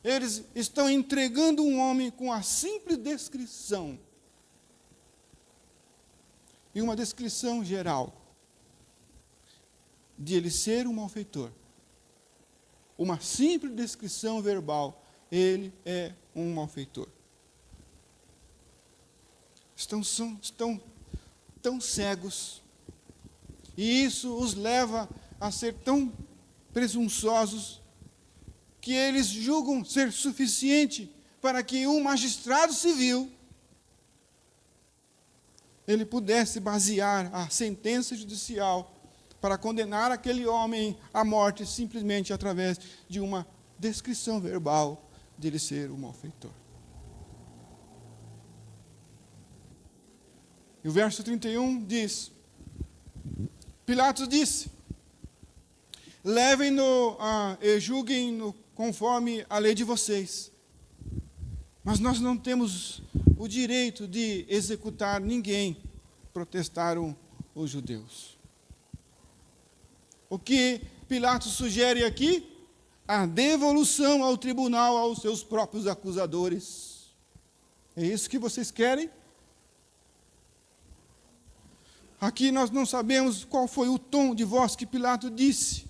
Eles estão entregando um homem com a simples descrição, e uma descrição geral, de ele ser um malfeitor. Uma simples descrição verbal, ele é um malfeitor. Estão tão cegos, e isso os leva a ser tão presunçosos, que eles julgam ser suficiente para que um magistrado civil ele pudesse basear a sentença judicial para condenar aquele homem à morte simplesmente através de uma descrição verbal dele ser um malfeitor. E o verso 31 diz: Pilatos disse: levem-no e julguem-no conforme a lei de vocês. Mas nós não temos o direito de executar ninguém, protestaram os judeus. O que Pilatos sugere aqui? A devolução ao tribunal aos seus próprios acusadores. É isso que vocês querem? Aqui nós não sabemos qual foi o tom de voz que Pilatos disse.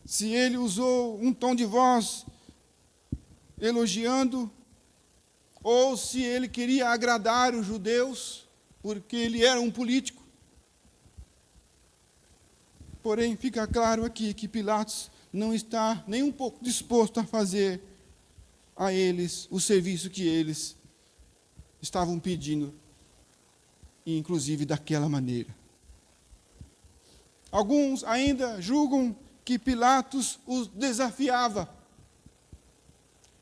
Se ele usou um tom de voz elogiando, ou se ele queria agradar os judeus, porque ele era um político. Porém, fica claro aqui que Pilatos não está nem um pouco disposto a fazer a eles o serviço que eles estavam pedindo, inclusive daquela maneira. Alguns ainda julgam que Pilatos os desafiava,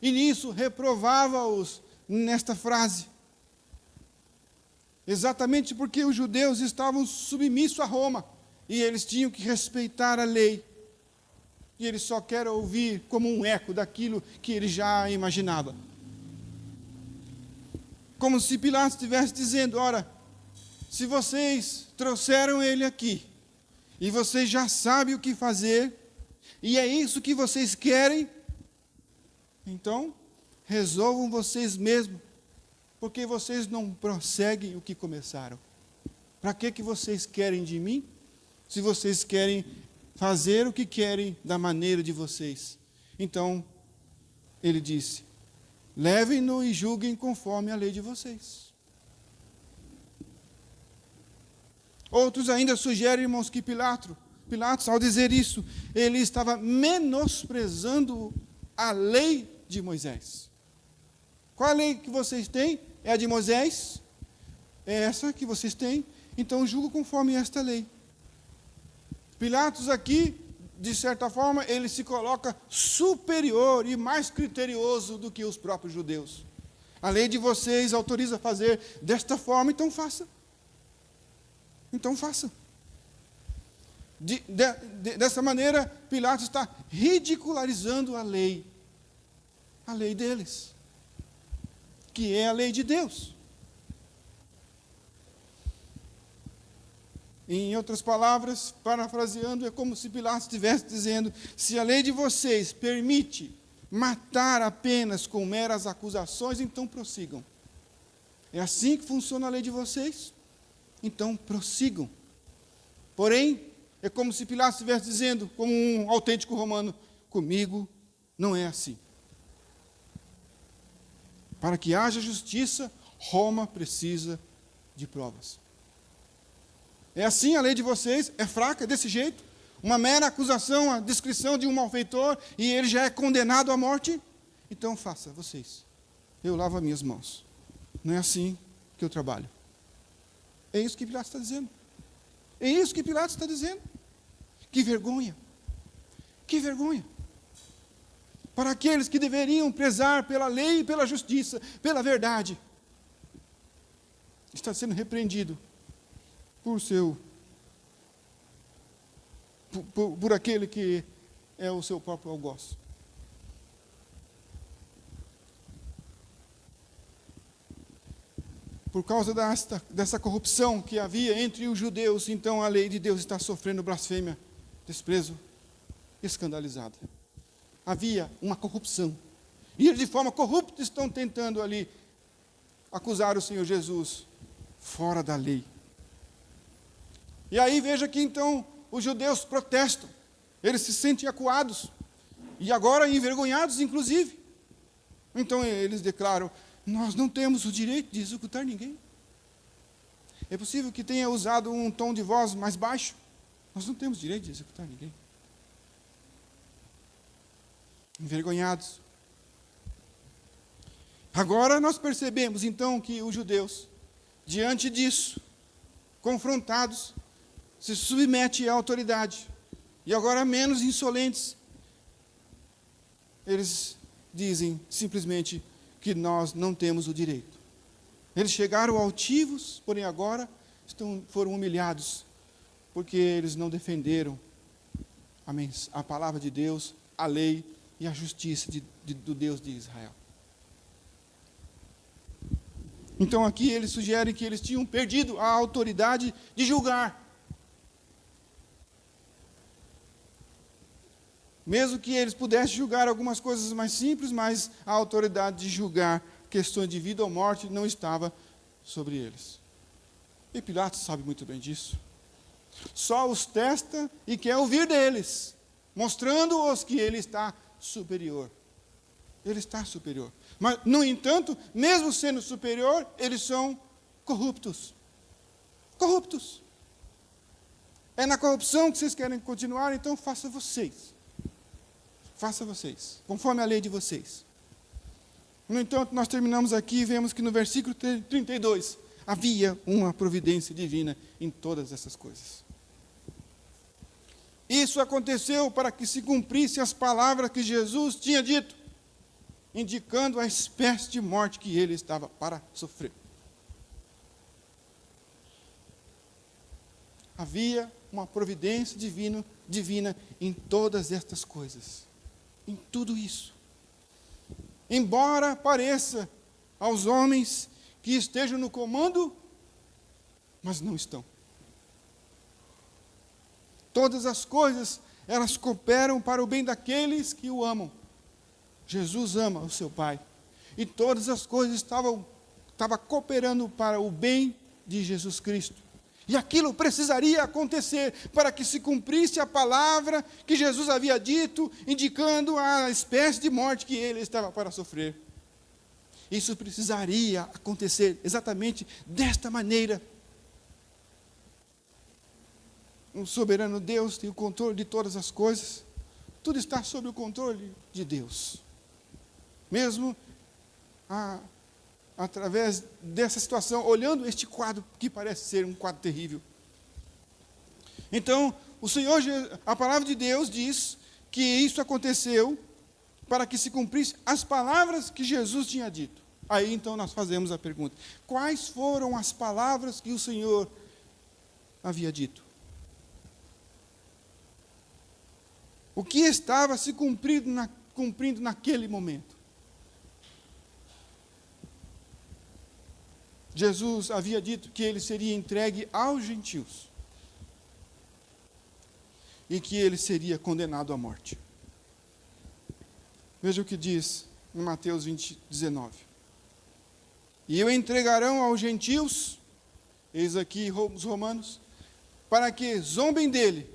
e nisso reprovava-os nesta frase. Exatamente porque os judeus estavam submissos a Roma, e eles tinham que respeitar a lei. E ele só quer ouvir como um eco daquilo que ele já imaginava. Como se Pilatos estivesse dizendo: ora, se vocês trouxeram ele aqui, e vocês já sabem o que fazer, e é isso que vocês querem, então resolvam vocês mesmos, porque vocês não prosseguem o que começaram. Para que vocês querem de mim, se vocês querem fazer o que querem da maneira de vocês? Então, ele disse: levem-no e julguem conforme a lei de vocês. Outros ainda sugerem, irmãos, que Pilatos, ao dizer isso, ele estava menosprezando a lei de Moisés. Qual a lei que vocês têm? É a de Moisés? É essa que vocês têm? Então julgo conforme esta lei. Pilatos aqui, de certa forma, ele se coloca superior e mais criterioso do que os próprios judeus. A lei de vocês autoriza a fazer desta forma, então faça. Então faça. Dessa maneira, Pilatos está ridicularizando a lei deles, que é a lei de Deus. Em outras palavras, parafraseando, é como se Pilatos estivesse dizendo: se a lei de vocês permite matar apenas com meras acusações, então prossigam. É assim que funciona a lei de vocês? Então prossigam. Porém, é como se Pilatos estivesse dizendo, como um autêntico romano: comigo não é assim. Para que haja justiça, Roma precisa de provas. É assim a lei de vocês? É fraca, é desse jeito? Uma mera acusação, a descrição de um malfeitor, e ele já é condenado à morte? Então faça, vocês. Eu lavo as minhas mãos. Não é assim que eu trabalho. É isso que Pilatos está dizendo. É isso que Pilatos está dizendo. Que vergonha. Que vergonha. Para aqueles que deveriam prezar pela lei e pela justiça, pela verdade, está sendo repreendido por aquele que é o seu próprio algoz. Por causa dessa corrupção que havia entre os judeus, então a lei de Deus está sofrendo blasfêmia, desprezo, escandalizada. Havia uma corrupção. E eles, de forma corrupta, estão tentando ali acusar o Senhor Jesus fora da lei. E aí veja que então os judeus protestam. Eles se sentem acuados. E agora envergonhados, inclusive. Então eles declaram: nós não temos o direito de executar ninguém. É possível que tenha usado um tom de voz mais baixo. Nós não temos direito de executar ninguém. Envergonhados. Agora nós percebemos então que os judeus, diante disso, confrontados, se submetem à autoridade. E agora menos insolentes, eles dizem simplesmente que nós não temos o direito. Eles chegaram altivos, porém agora foram humilhados, porque eles não defenderam a palavra de Deus, a lei e a justiça do Deus de Israel. Então aqui eles sugerem que eles tinham perdido a autoridade de julgar. Mesmo que eles pudessem julgar algumas coisas mais simples, mas a autoridade de julgar questões de vida ou morte não estava sobre eles. E Pilatos sabe muito bem disso. Só os testa e quer ouvir deles, mostrando-os que ele está superior. Ele está superior. Mas, no entanto, mesmo sendo superior, eles são corruptos. Corruptos. É na corrupção que vocês querem continuar, então faça vocês. Faça vocês, conforme a lei de vocês. No entanto, nós terminamos aqui e vemos que no versículo 32 havia uma providência divina em todas essas coisas. Isso aconteceu para que se cumprisse as palavras que Jesus tinha dito, indicando a espécie de morte que ele estava para sofrer. Havia uma providência divina em todas estas coisas, em tudo isso. Embora pareça aos homens que estejam no comando, mas não estão. Todas as coisas, elas cooperam para o bem daqueles que o amam. Jesus ama o seu Pai. E todas as coisas estavam cooperando para o bem de Jesus Cristo. E aquilo precisaria acontecer para que se cumprisse a palavra que Jesus havia dito, indicando a espécie de morte que ele estava para sofrer. Isso precisaria acontecer exatamente desta maneira. O soberano Deus tem o controle de todas as coisas. Tudo está sob o controle de Deus. Mesmo através dessa situação, olhando este quadro que parece ser um quadro terrível. Então, a palavra de Deus diz que isso aconteceu para que se cumprisse as palavras que Jesus tinha dito. Aí então nós fazemos a pergunta: quais foram as palavras que o Senhor havia dito? O que estava se cumprindo naquele momento? Jesus havia dito que ele seria entregue aos gentios e que ele seria condenado à morte. Veja o que diz em Mateus 19. E o entregarão aos gentios, eis aqui os romanos, para que zombem dele,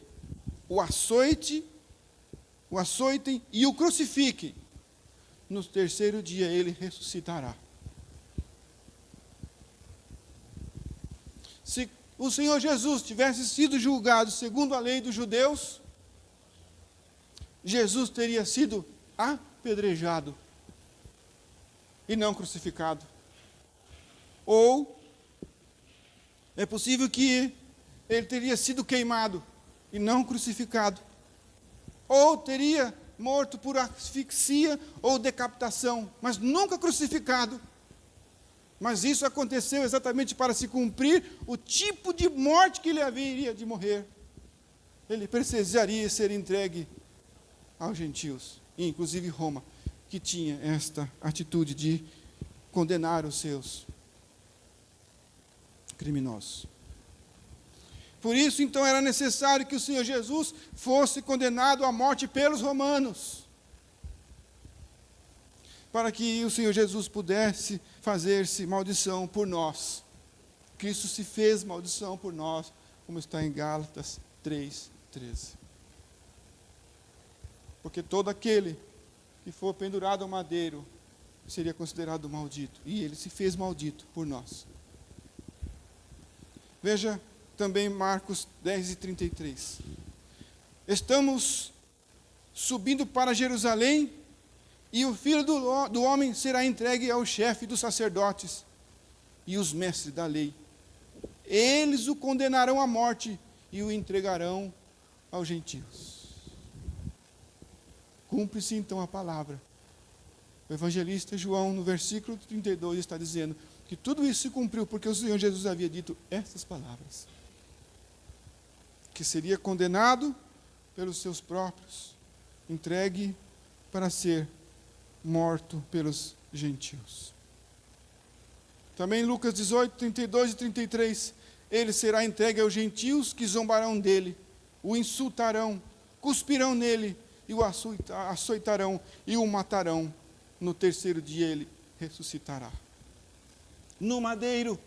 o açoitem e o crucifiquem. No terceiro dia ele ressuscitará. Se o Senhor Jesus tivesse sido julgado segundo a lei dos judeus, Jesus teria sido apedrejado e não crucificado. Ou é possível que ele teria sido queimado e não crucificado. Ou teria morto por asfixia ou decapitação, mas nunca crucificado. Mas isso aconteceu exatamente para se cumprir o tipo de morte que ele haveria de morrer. Ele precisaria ser entregue aos gentios, inclusive Roma, que tinha esta atitude de condenar os seus criminosos. Por isso, então, era necessário que o Senhor Jesus fosse condenado à morte pelos romanos, para que o Senhor Jesus pudesse fazer-se maldição por nós. Cristo se fez maldição por nós, como está em Gálatas 3:13. Porque todo aquele que for pendurado ao madeiro seria considerado maldito, e ele se fez maldito por nós. Veja também Marcos 10:33. Estamos subindo para Jerusalém, e o Filho do Homem será entregue ao chefe dos sacerdotes e os mestres da lei. Eles o condenarão à morte e o entregarão aos gentios. Cumpre-se então a palavra. O evangelista João, no versículo 32, está dizendo que tudo isso se cumpriu porque o Senhor Jesus havia dito essas palavras. Que seria condenado pelos seus próprios, entregue para ser morto pelos gentios. Também Lucas 18, 32 e 33. Ele será entregue aos gentios que zombarão dele, o insultarão, cuspirão nele e o açoitarão e o matarão. No terceiro dia ele ressuscitará. No madeiro,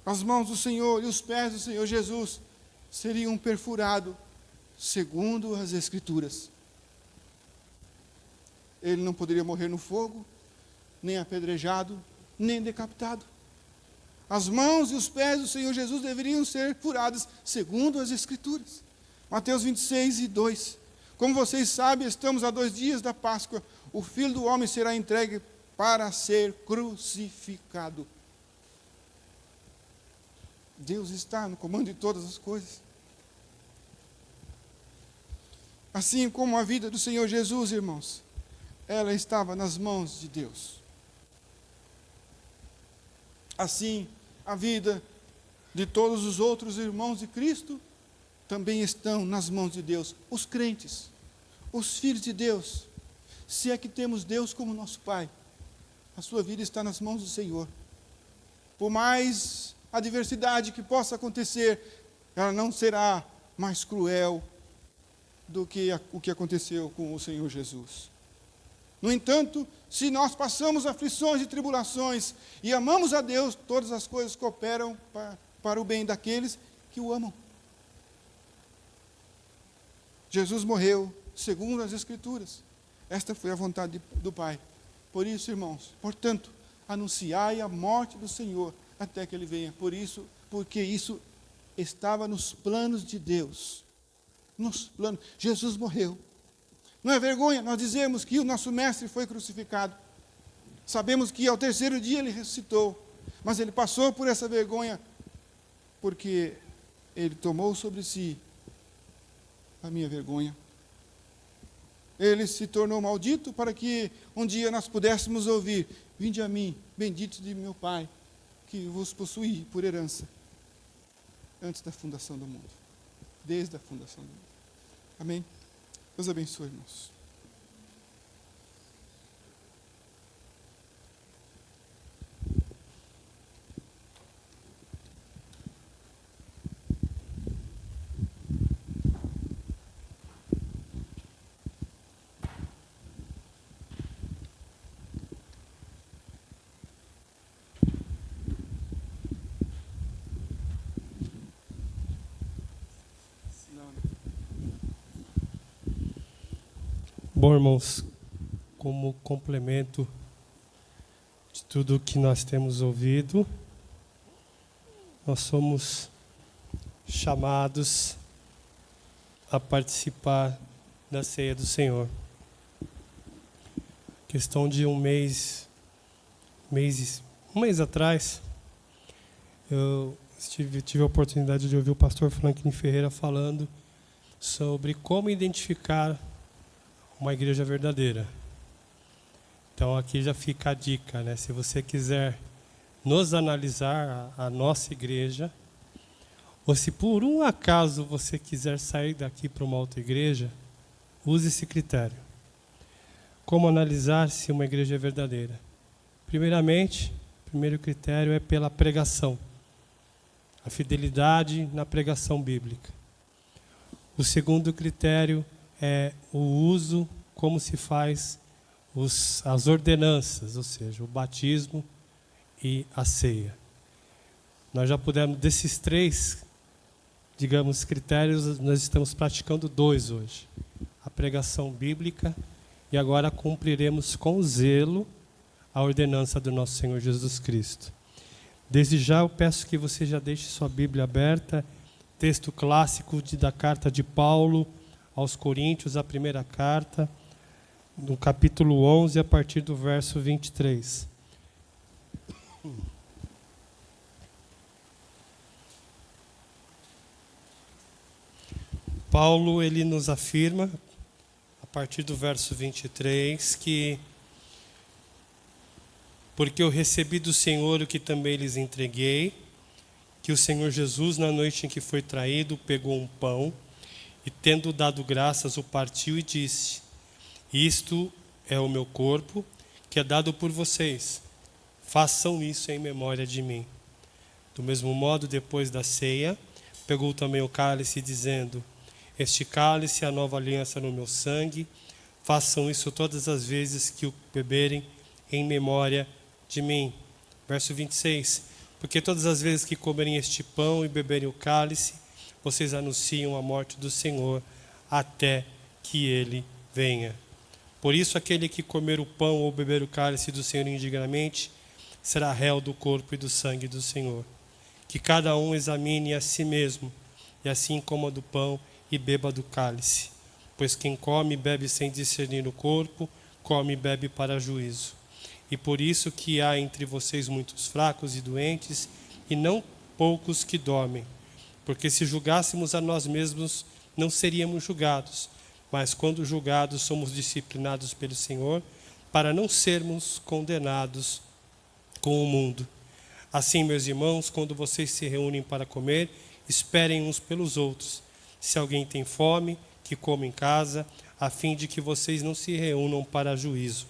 as mãos do Senhor e os pés do Senhor Jesus seriam perfurados, segundo as Escrituras. Ele não poderia morrer no fogo, nem apedrejado, nem decapitado. As mãos e os pés do Senhor Jesus deveriam ser furados, segundo as Escrituras. Mateus 26:2. Como vocês sabem, estamos a 2 dias da Páscoa. O Filho do Homem será entregue para ser crucificado. Deus está no comando de todas as coisas. Assim como a vida do Senhor Jesus, irmãos, ela estava nas mãos de Deus. Assim, a vida de todos os outros irmãos de Cristo também estão nas mãos de Deus. Os crentes, os filhos de Deus, se é que temos Deus como nosso Pai, a sua vida está nas mãos do Senhor. Por mais adversidade que possa acontecer, ela não será mais cruel do que o que aconteceu com o Senhor Jesus. No entanto, se nós passamos aflições e tribulações e amamos a Deus, todas as coisas cooperam para o bem daqueles que o amam. Jesus morreu segundo as Escrituras. Esta foi a vontade do Pai. Por isso, irmãos, portanto, anunciai a morte do Senhor até que Ele venha. Porque isso estava nos planos de Deus. Nos planos. Jesus morreu. Não é vergonha nós dizemos que o nosso Mestre foi crucificado. Sabemos que ao 3º dia Ele ressuscitou. Mas Ele passou por essa vergonha porque Ele tomou sobre si a minha vergonha. Ele se tornou maldito para que um dia nós pudéssemos ouvir: vinde a mim, benditos de meu Pai, que vos possuí por herança, antes da fundação do mundo, desde a fundação do mundo. Amém? Deus abençoe, irmãos. Bom, irmãos, como complemento de tudo que nós temos ouvido, nós somos chamados a participar da ceia do Senhor. Questão de um mês atrás, eu tive a oportunidade de ouvir o pastor Franklin Ferreira falando sobre como identificar uma igreja verdadeira. Então aqui já fica a dica, né? Se você quiser nos analisar, a nossa igreja, ou se por um acaso você quiser sair daqui para uma outra igreja, use esse critério. Como analisar se uma igreja é verdadeira? Primeiramente, o primeiro critério é pela pregação. A fidelidade na pregação bíblica. O segundo critério é o uso, como se faz as ordenanças, ou seja, o batismo e a ceia. Nós já pudemos, desses 3, digamos, critérios, nós estamos praticando 2 hoje. A pregação bíblica, e agora cumpriremos com zelo a ordenança do nosso Senhor Jesus Cristo. Desde já eu peço que você já deixe sua Bíblia aberta, texto clássico da carta de Paulo aos Coríntios, a primeira carta, no capítulo 11, a partir do verso 23. Paulo, ele nos afirma, a partir do verso 23, que porque eu recebi do Senhor o que também lhes entreguei, que o Senhor Jesus, na noite em que foi traído, pegou um pão, e tendo dado graças, o partiu e disse: isto é o meu corpo, que é dado por vocês. Façam isso em memória de mim. Do mesmo modo, depois da ceia, pegou também o cálice, dizendo: este cálice é a nova aliança no meu sangue. Façam isso todas as vezes que o beberem em memória de mim. Verso 26. Porque todas as vezes que comerem este pão e beberem o cálice, vocês anunciam a morte do Senhor até que Ele venha. Por isso, aquele que comer o pão ou beber o cálice do Senhor indignamente, será réu do corpo e do sangue do Senhor. Que cada um examine a si mesmo, e assim coma do pão e beba do cálice. Pois quem come e bebe sem discernir o corpo, come e bebe para juízo. E por isso que há entre vocês muitos fracos e doentes, e não poucos que dormem. Porque se julgássemos a nós mesmos, não seríamos julgados. Mas quando julgados, somos disciplinados pelo Senhor, para não sermos condenados com o mundo. Assim, meus irmãos, quando vocês se reúnem para comer, esperem uns pelos outros. Se alguém tem fome, que coma em casa, a fim de que vocês não se reúnam para juízo.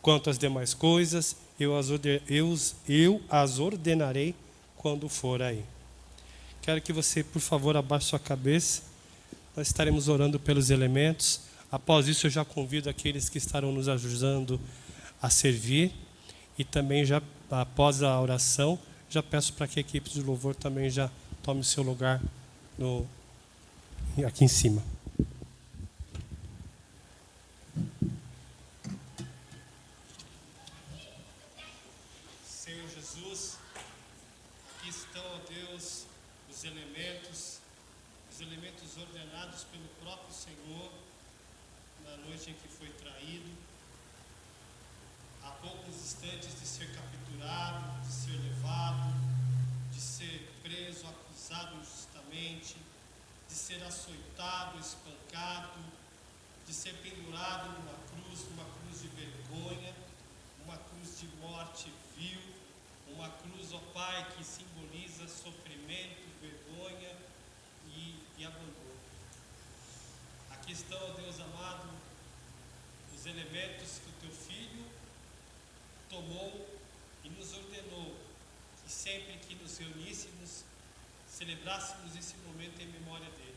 Quanto às demais coisas, eu as ordenarei quando for aí. Quero que você, por favor, abaixe sua cabeça. Nós estaremos orando pelos elementos. Após isso, eu já convido aqueles que estarão nos ajudando a servir. E também, já após a oração, já peço para que a equipe de louvor também já tome o seu lugar aqui em cima. Senhor Jesus, aqui estão, ó Deus, os elementos ordenados pelo próprio Senhor na noite em que foi traído, há poucos instantes de ser capturado, de ser levado, de ser preso, acusado injustamente, de ser açoitado, espancado, de ser pendurado numa cruz de vergonha, uma cruz de morte vil, uma cruz, ó Pai, que simboliza sofrimento, vergonha e abandono. Aqui estão, ó Deus amado, os elementos que o Teu Filho tomou e nos ordenou que sempre que nos reuníssemos, celebrássemos esse momento em memória dele.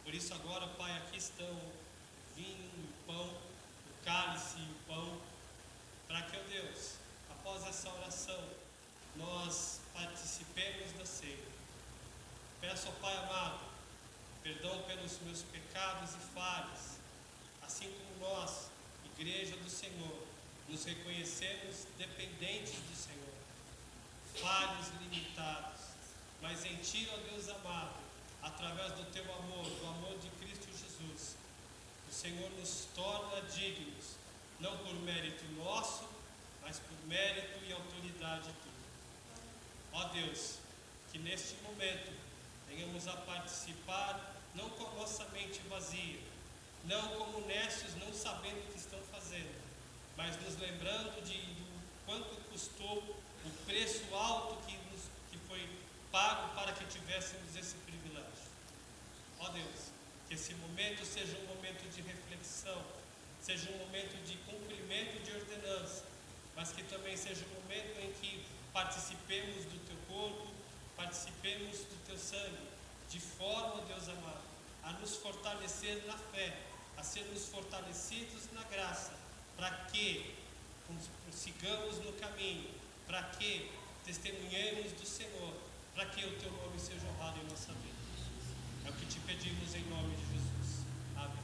Por isso agora, Pai, aqui estão o vinho e o pão, o cálice e o pão, para que, ó Deus, após essa oração, nós participemos da ceia. Peço ao Pai amado, perdão pelos meus pecados e falhas, assim como nós, Igreja do Senhor, nos reconhecemos dependentes do Senhor, falhos limitados, mas em Ti, ó Deus amado, através do Teu amor, do amor de Cristo Jesus, o Senhor nos torna dignos, não por mérito nosso, mas por mérito e autoridade Tua. Ó Deus, que neste momento venhamos a participar, não com a nossa mente vazia, não como necios, não sabendo o que estão fazendo, mas nos lembrando do quanto custou o preço alto que foi pago para que tivéssemos esse privilégio. Ó Deus, que esse momento seja um momento de reflexão, seja um momento de cumprimento de ordenança, mas que também seja um momento em que participemos do Teu corpo, participemos do Teu sangue, de forma, Deus amado, a nos fortalecer na fé, a sermos fortalecidos na graça, para que sigamos no caminho, para que testemunhemos do Senhor, para que o Teu nome seja honrado em nossa vida. É o que te pedimos em nome de Jesus. Amém.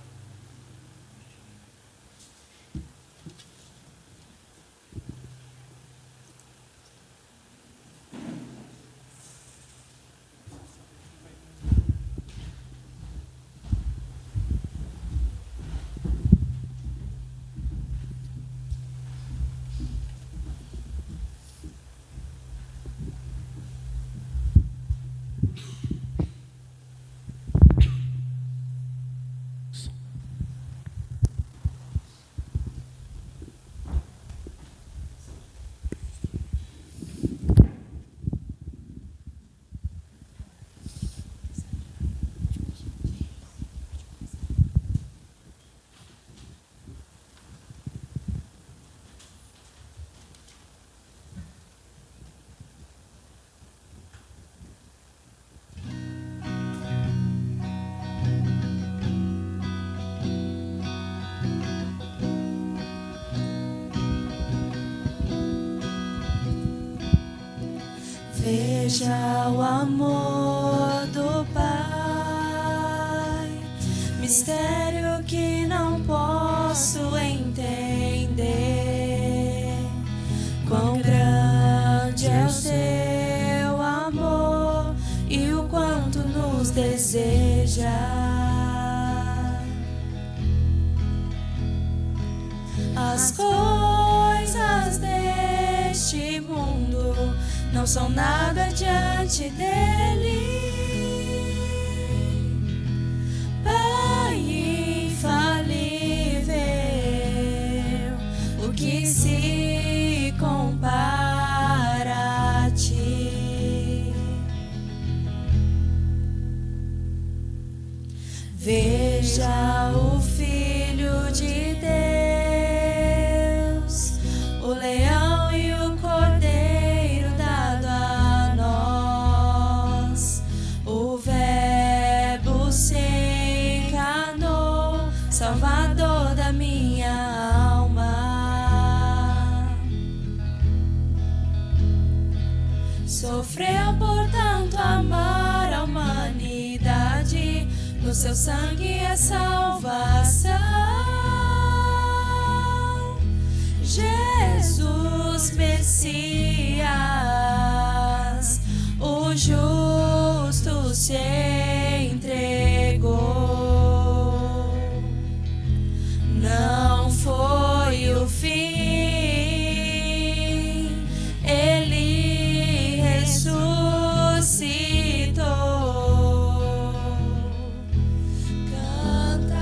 Veja o amor do Pai, mistério que não posso entender. Quão grande é o Seu amor e o quanto nos deseja. As coisas deste mundo não são nada diante dele. Pai infalível, o que se compara a ti? Veja o Filho de Deus, o leão e o cordeiro dado a nós. O Verbo se encarnou, Salvador da minha alma. Sofreu por tanto amar a humanidade, no seu sangue é salvação. Jesus Messias, o justo se entregou. Não foi o fim, ele ressuscitou. Canta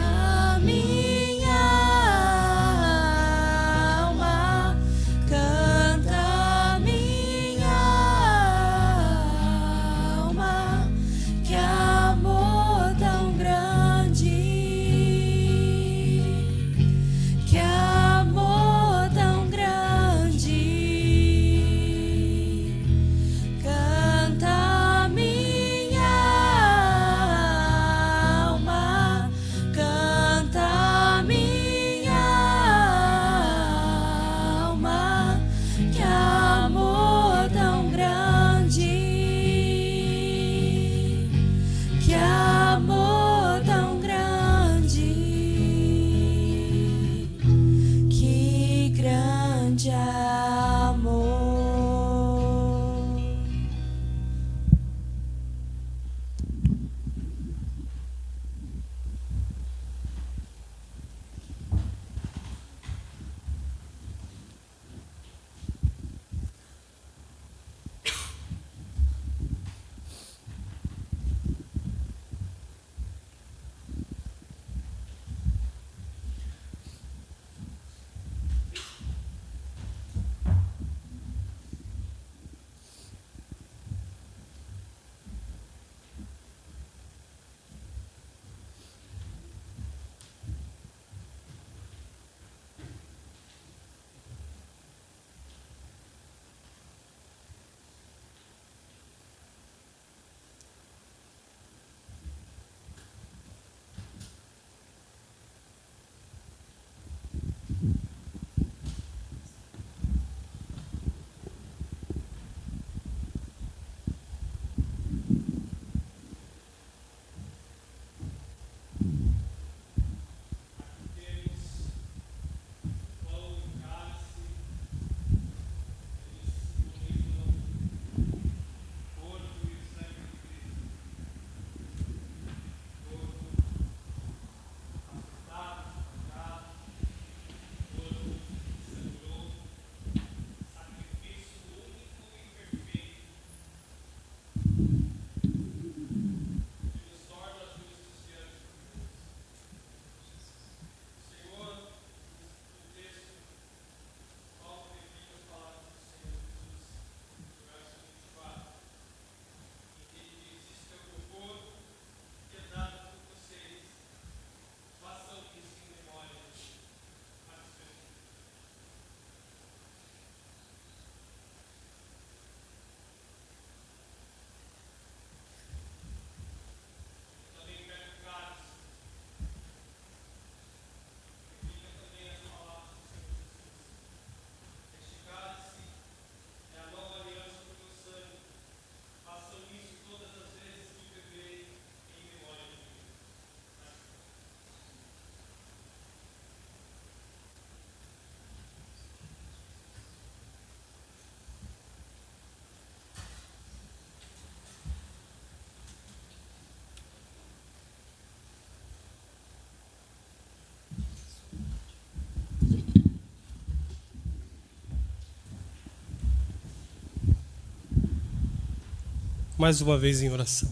mais uma vez em oração.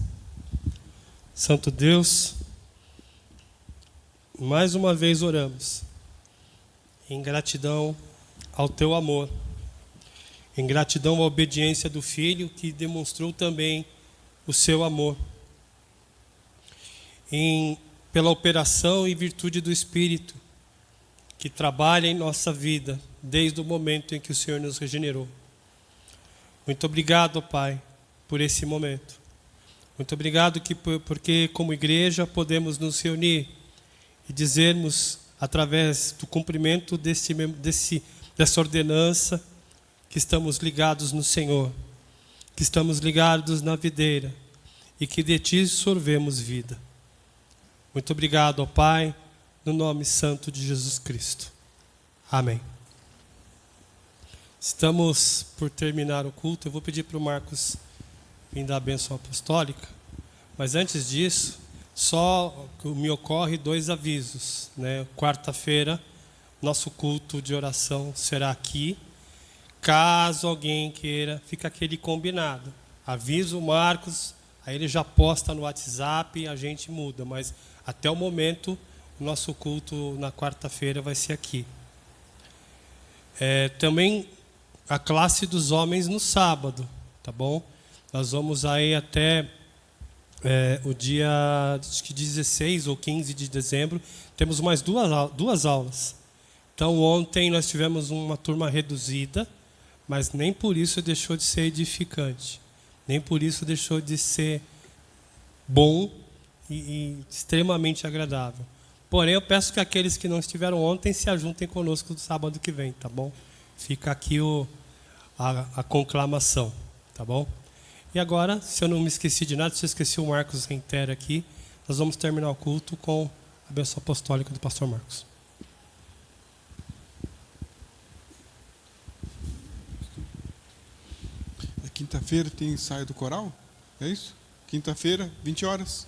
Santo Deus, mais uma vez oramos em gratidão ao teu amor, em gratidão à obediência do Filho, que demonstrou também o seu amor, pela operação e virtude do Espírito, que trabalha em nossa vida desde o momento em que o Senhor nos regenerou. Muito obrigado, Pai, por esse momento. Muito obrigado porque como igreja podemos nos reunir e dizermos, através do cumprimento dessa ordenança, que estamos ligados no Senhor, que estamos ligados na videira e que de Ti sorvemos vida. Muito obrigado, ó Pai, no nome santo de Jesus Cristo. Amém. Estamos por terminar o culto. Eu vou pedir para o Marcos vir dar a bênção apostólica. Mas antes disso, só me ocorre 2 avisos, né? Quarta-feira, nosso culto de oração será aqui. Caso alguém queira, fica aquele combinado. Avisa o Marcos, aí ele já posta no WhatsApp e a gente muda. Mas até o momento, o nosso culto na quarta-feira vai ser aqui. Também a classe dos homens no sábado, tá bom? Nós vamos aí até o dia acho que 16 ou 15 de dezembro. Temos mais duas aulas. Então ontem nós tivemos uma turma reduzida, mas nem por isso deixou de ser edificante. Nem por isso deixou de ser bom e extremamente agradável. Porém, eu peço que aqueles que não estiveram ontem se ajuntem conosco no sábado que vem, tá bom? Fica aqui a conclamação, tá bom? E agora, se eu não me esqueci de nada, se eu esqueci o Marcos reitera aqui, nós vamos terminar o culto com a bênção apostólica do pastor Marcos. Quinta-feira tem ensaio do coral? É isso? Quinta-feira, 20 horas.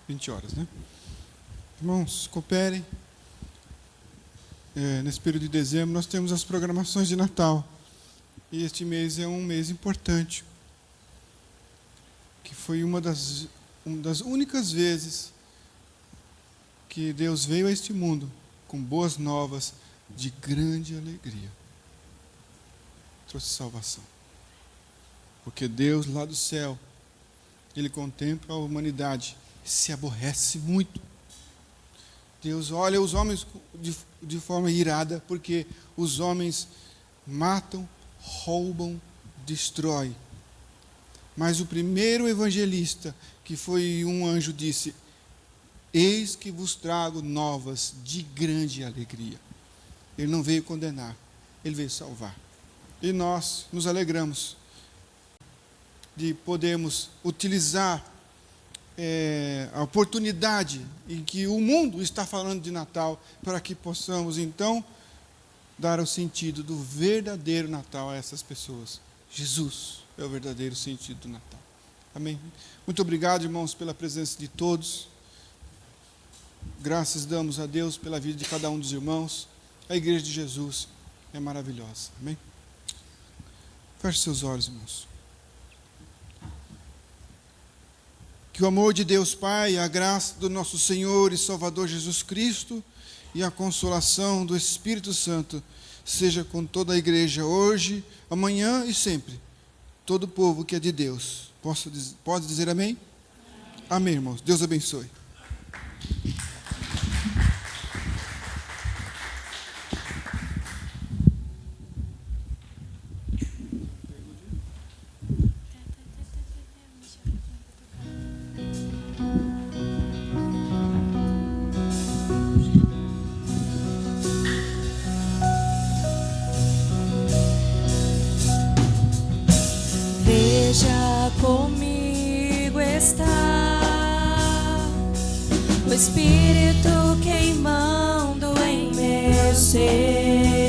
20 horas, né? Irmãos, cooperem. Nesse período de dezembro nós temos as programações de Natal. E este mês é um mês importante. Que foi uma das únicas vezes que Deus veio a este mundo com boas novas de grande alegria. Trouxe salvação. Porque Deus lá do céu, Ele contempla a humanidade, se aborrece muito. Deus olha os homens de forma irada, porque os homens matam, roubam, destroem. Mas o primeiro evangelista, que foi um anjo, disse: eis que vos trago novas de grande alegria. Ele não veio condenar, Ele veio salvar. E nós nos alegramos de podermos utilizar a oportunidade em que o mundo está falando de Natal, para que possamos então dar o sentido do verdadeiro Natal a essas pessoas. Jesus é o verdadeiro sentido do Natal. Amém? Muito obrigado, irmãos, pela presença de todos. Graças damos a Deus pela vida de cada um dos irmãos. A igreja de Jesus é maravilhosa. Amém? Feche seus olhos, irmãos. Que o amor de Deus Pai, a graça do nosso Senhor e Salvador Jesus Cristo e a consolação do Espírito Santo seja com toda a igreja hoje, amanhã e sempre. Todo o povo que é de Deus. Pode dizer amém? Amém, irmãos. Deus abençoe. Comigo está o Espírito queimando em meu ser.